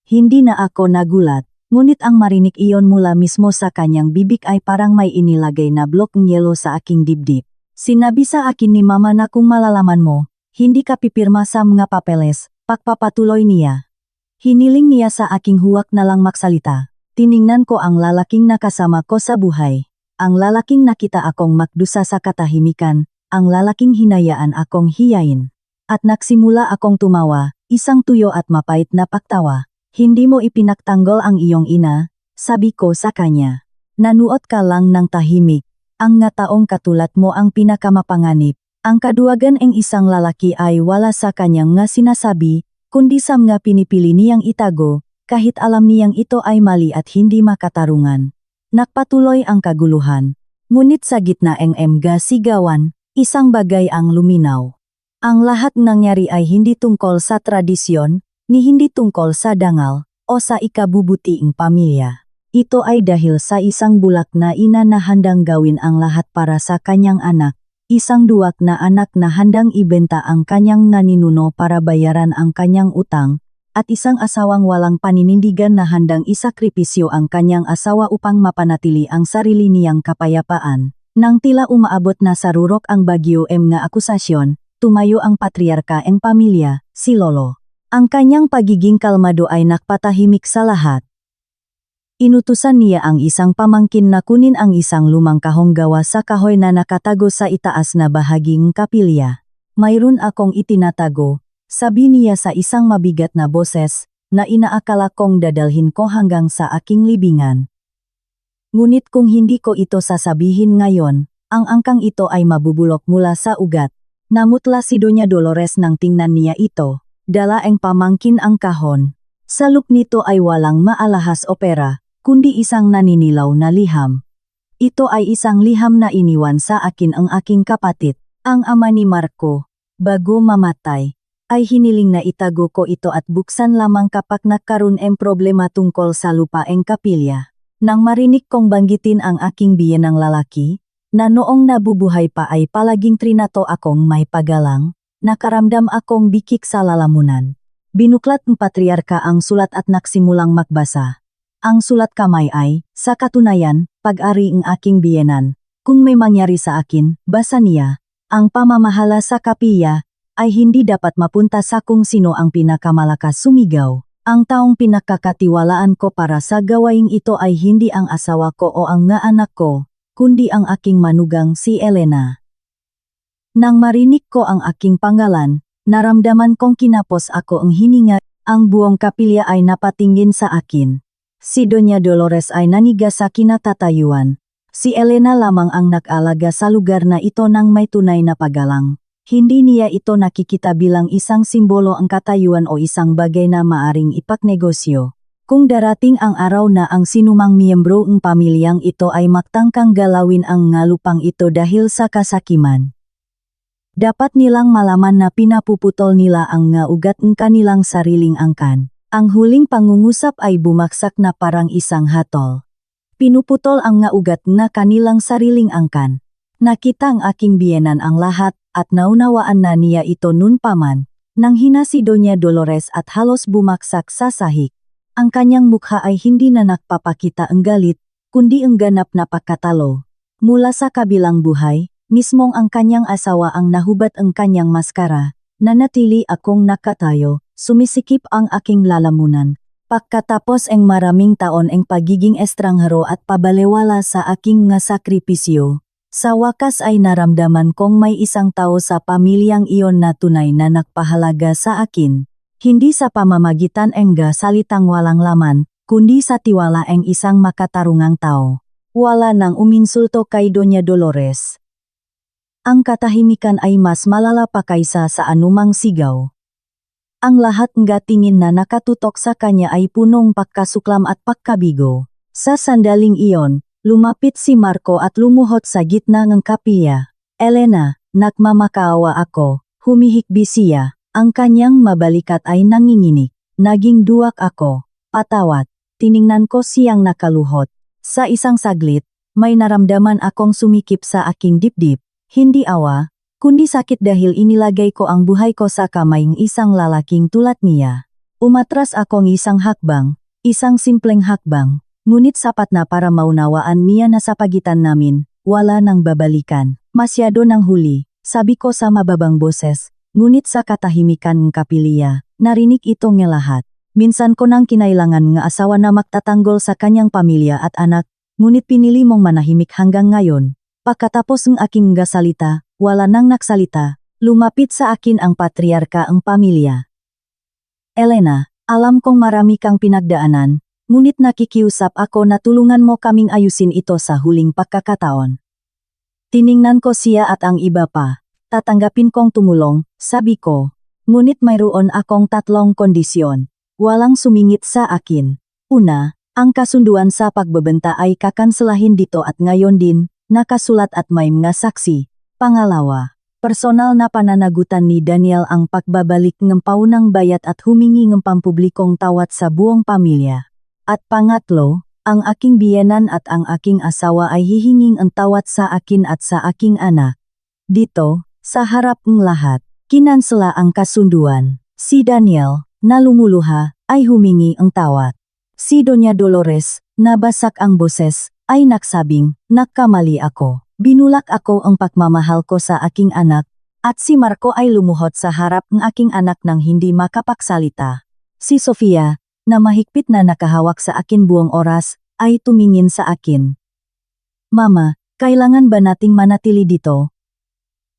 Hindi na ako nagulat, ngunit ang marinig iyon mula mismo sa kanyang bibig ay parang may inilagay na blok ng yelo sa aking dibdib. Sinabi sa akin ni Mama na kung malalaman mo, hindi ka pipirma sa mga papeles, pagpapatuloy niya. Hiniling niya sa aking huwag na lang magsalita. Tiningnan ko ang lalaking nakasama ko sa buhay. Ang lalaking nakita akong magdusa sa katahimikan, ang lalaking hinayaan akong hiyain. At nagsimula akong tumawa, isang tuyo at mapait na pagtawa. Hindi mo ipinagtanggol ang iyong ina, sabi ko sa kanya. Nanuot ka lang ng tahimik. Ang nga taong katulad mo ang pinakamapanganib. Ang kaduwagan ng isang lalaki ay wala sa kanyang nga sinasabi, kundi sa mga pinipili niyang itago, kahit alam niyang ito ay mali at hindi makatarungan. Nagpatuloy ang kaguluhan. Ngunit sa gitna ng mga sigawan, isang bagay ang luminaw. Ang lahat nangyari ay hindi tungkol sa tradisyon, ni hindi tungkol sa dangal, o sa ikabubutiing pamilya. Ito ay dahil sa isang bulak na ina na handang gawin ang lahat para sa kanyang anak, isang duwag na anak na handang ibenta ang kanyang naninuno para bayaran ang kanyang utang, at isang asawang walang paninindigan na handang isakripisyo ang kanyang asawa upang mapanatili ang sarili niyang kapayapaan. Nang tila umaabot na sa rurok ang bagyo nga akusasyon, tumayo ang patriarka ng pamilya, si Lolo. Ang kanyang pagiging kalmado ay nakpatahimik sa lahat. Inutusan niya ang isang pamangkin na kunin ang isang lumang kahong gawa sa kahoy na nakatago sa itaas na bahaging kapilya. Mayroon akong itinatago, sabi niya sa isang mabigat na boses, na inaakala kong dadalhin ko hanggang sa aking libingan. Ngunit kung hindi ko ito sasabihin ngayon, ang angkang ito ay mabubulok mula sa ugat. Namutla si Doña Dolores nang tingnan niya ito, dala ang pamangkin ang kahon. Sa loob nito ay walang maalahas o pera, kundi isang naninilaw na liham. Ito ay isang liham na iniwan sa akin ang aking kapatid, ang ama ni Marco. Bago mamatay, ay hiniling na itago ko ito at buksan lamang kapag nagkaroon ng problema tungkol sa lupa ng kapilya. Nang marinig kong banggitin ang aking biyenang lalaki, na noong nabubuhay pa ay palaging trinato akong may pagalang, nakaramdam akong bikik sa lalamunan. Binuklat ng patriarka ang sulat at nagsimulang magbasa. Ang sulat kamay ay, sa katunayan, pag-ari ng aking biyenan. Kung may mangyari sa akin, basa niya, ang pamamahala sa kapilya, ay hindi dapat mapunta sa kung sino ang pinakamalakas sumigaw. Ang taong pinakakatiwalaan ko para sa gawaing ito ay hindi ang asawa ko o ang nga anak ko, kundi ang aking manugang si Elena. Nang marinig ko ang aking pangalan, naramdaman kong kinapos ako ang hininga, ang buong kapilya ay napatingin sa akin. Si Doña Dolores ay naniga sa kinatatayuan. Si Elena lamang ang nag-alaga sa lugar na ito ng may tunay na paggalang. Hindi niya ito nakikita bilang isang simbolo ang katayuan o isang bagay na maaring ipagnegosyo. Kung darating ang araw na ang sinumang miyembro ng pamilyang ito ay magtangkang galawin ang nga lupang ito dahil sa kasakiman, dapat nilang malaman na pinapuputol nila ang nga ugat ng kanilang sariling angkan. Ang huling pangungusap ay bumaksak na parang isang hatol. Pinuputol ang nga ugat na kanilang sariling angkan. Nakita ang aking biyenan ang lahat at naunawaan na niya ito nun paman, nang hina si Doña Dolores at halos bumaksak sa sahig. Ang kanyang mukha ay hindi na nagpapakita ang galit, kundi ang ganap na pagkatalo. Mula sa kabilang buhay, mismong ang kanyang asawa ang nahubad ang kanyang maskara, nanatili akong nakatayo. Sumisikip ang aking lalamunan. Pagkatapos ang maraming taon ang pagiging estranghero at pabalewala sa aking nga sakripisyo, sa wakas ay naramdaman kong may isang tao sa pamilyang iyon na tunay na nagpahalaga sa akin. Hindi sa pamamagitan ng salitang walang laman, kundi sa tiwala ng isang makatarungang tao. Wala nang uminsulto kay Doña Dolores. Ang katahimikan ay mas malala pa kaysa sa anumang sigaw. Ang lahat nga tingin na nakatutok sa kanya ay punong pagkasuklam at pagkabigo. Sa sandaling iyon, lumapit si Marco at lumuhod sa gitna ng kapilya. Elena, nagmamakaawa ako, humihikbi siya, ang kanyang mabalikat ay nanginginig. Naging duwak ako, patawad. tiningnan ko siyang nakaluhod. Sa isang saglit, may naramdaman akong sumikip sa aking dibdib. Hindi awa, kundi sakit dahil inilagay ko ang buhay ko sa kamay ng isang lalaking tulad niya. Umatras akong isang hakbang, isang simpleng hakbang, ngunit sapat na para maunawaan niya na sa pagitan namin, wala nang babalikan. Masyado nang huli, sabi ko sa mababang boses, ngunit sa katahimikan ng kapilya, narinig ito ng lahat. Minsan ko nang kinailangan ng asawa na magtatanggol sa kanyang pamilya at anak, ngunit pinili mong manahimik hanggang ngayon. Pagkatapos ng aking gasalita, wala nang naksalita, lumapit sa akin ang patriarka ng pamilya. Elena, alam kong marami kang pinagdaanan, ngunit nakikiusap ako na tulungan mo kaming ayusin ito sa huling pagkakataon. Tiningnan ko siya at ang iba pa. Tatanggapin kong tumulong, sabi ko. Ngunit mayroon akong 3 kondisyon. Walang sumingit sa akin. Una, ang kasunduan sa pagbebenta ay kakanselahin dito at ngayon din, nakasulat at may mga saksi. Pangalawa, personal na pananagutan ni Daniel ang pagbabalik ng paunang bayad at humingi ng pampublikong tawad sa buong pamilya. At pangatlo, ang aking biyenan at ang aking asawa ay hihinging ang tawad sa akin at sa aking anak. Dito, sa harap ng lahat, kinansela ang kasunduan. Si Daniel, na lumuluha, ay humingi ang tawad. Si Doña Dolores, nabasak ang boses, ay nagsabing, nagkamali ako. Binulak ako ang pagmamahal ko sa aking anak, at si Marco ay lumuhod sa harap ng aking anak nang hindi makapagsalita. Si Sofia, na mahigpit na nakahawak sa akin buong oras, ay tumingin sa akin. Mama, kailangan ba nating manatili dito?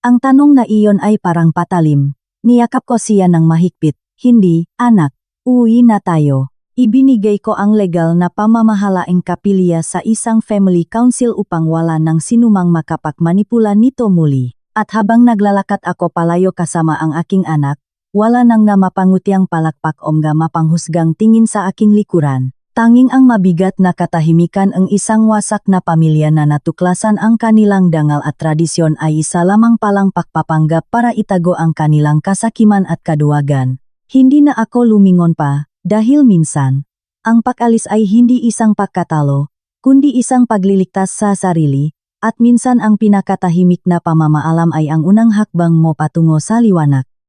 Ang tanong na iyon ay parang patalim. Niyakap ko siya ng mahigpit. Hindi, anak, uwi na tayo. Ibinigay ko ang legal na pamamahalaing kapilya sa isang family council upang wala nang sinumang makapagmanipula nito muli. At habang naglalakat ako palayo kasama ang aking anak, wala nang nga mapangutiang palakpak o nga mapanghusgang tingin sa aking likuran. Tanging ang mabigat na katahimikan ang isang wasak na pamilya na natuklasan ang kanilang dangal at tradisyon ay isa lamang palang pagpapanggap para itago ang kanilang kasakiman at kaduwagan. Hindi na ako lumingon pa. Dahil minsan, ang pag-alis ay hindi isang pagkatalo, kundi isang pagliligtas sa sarili, at minsan ang pinakatahimik na pamamaalam ay ang unang hakbang mo patungo sa liwanag.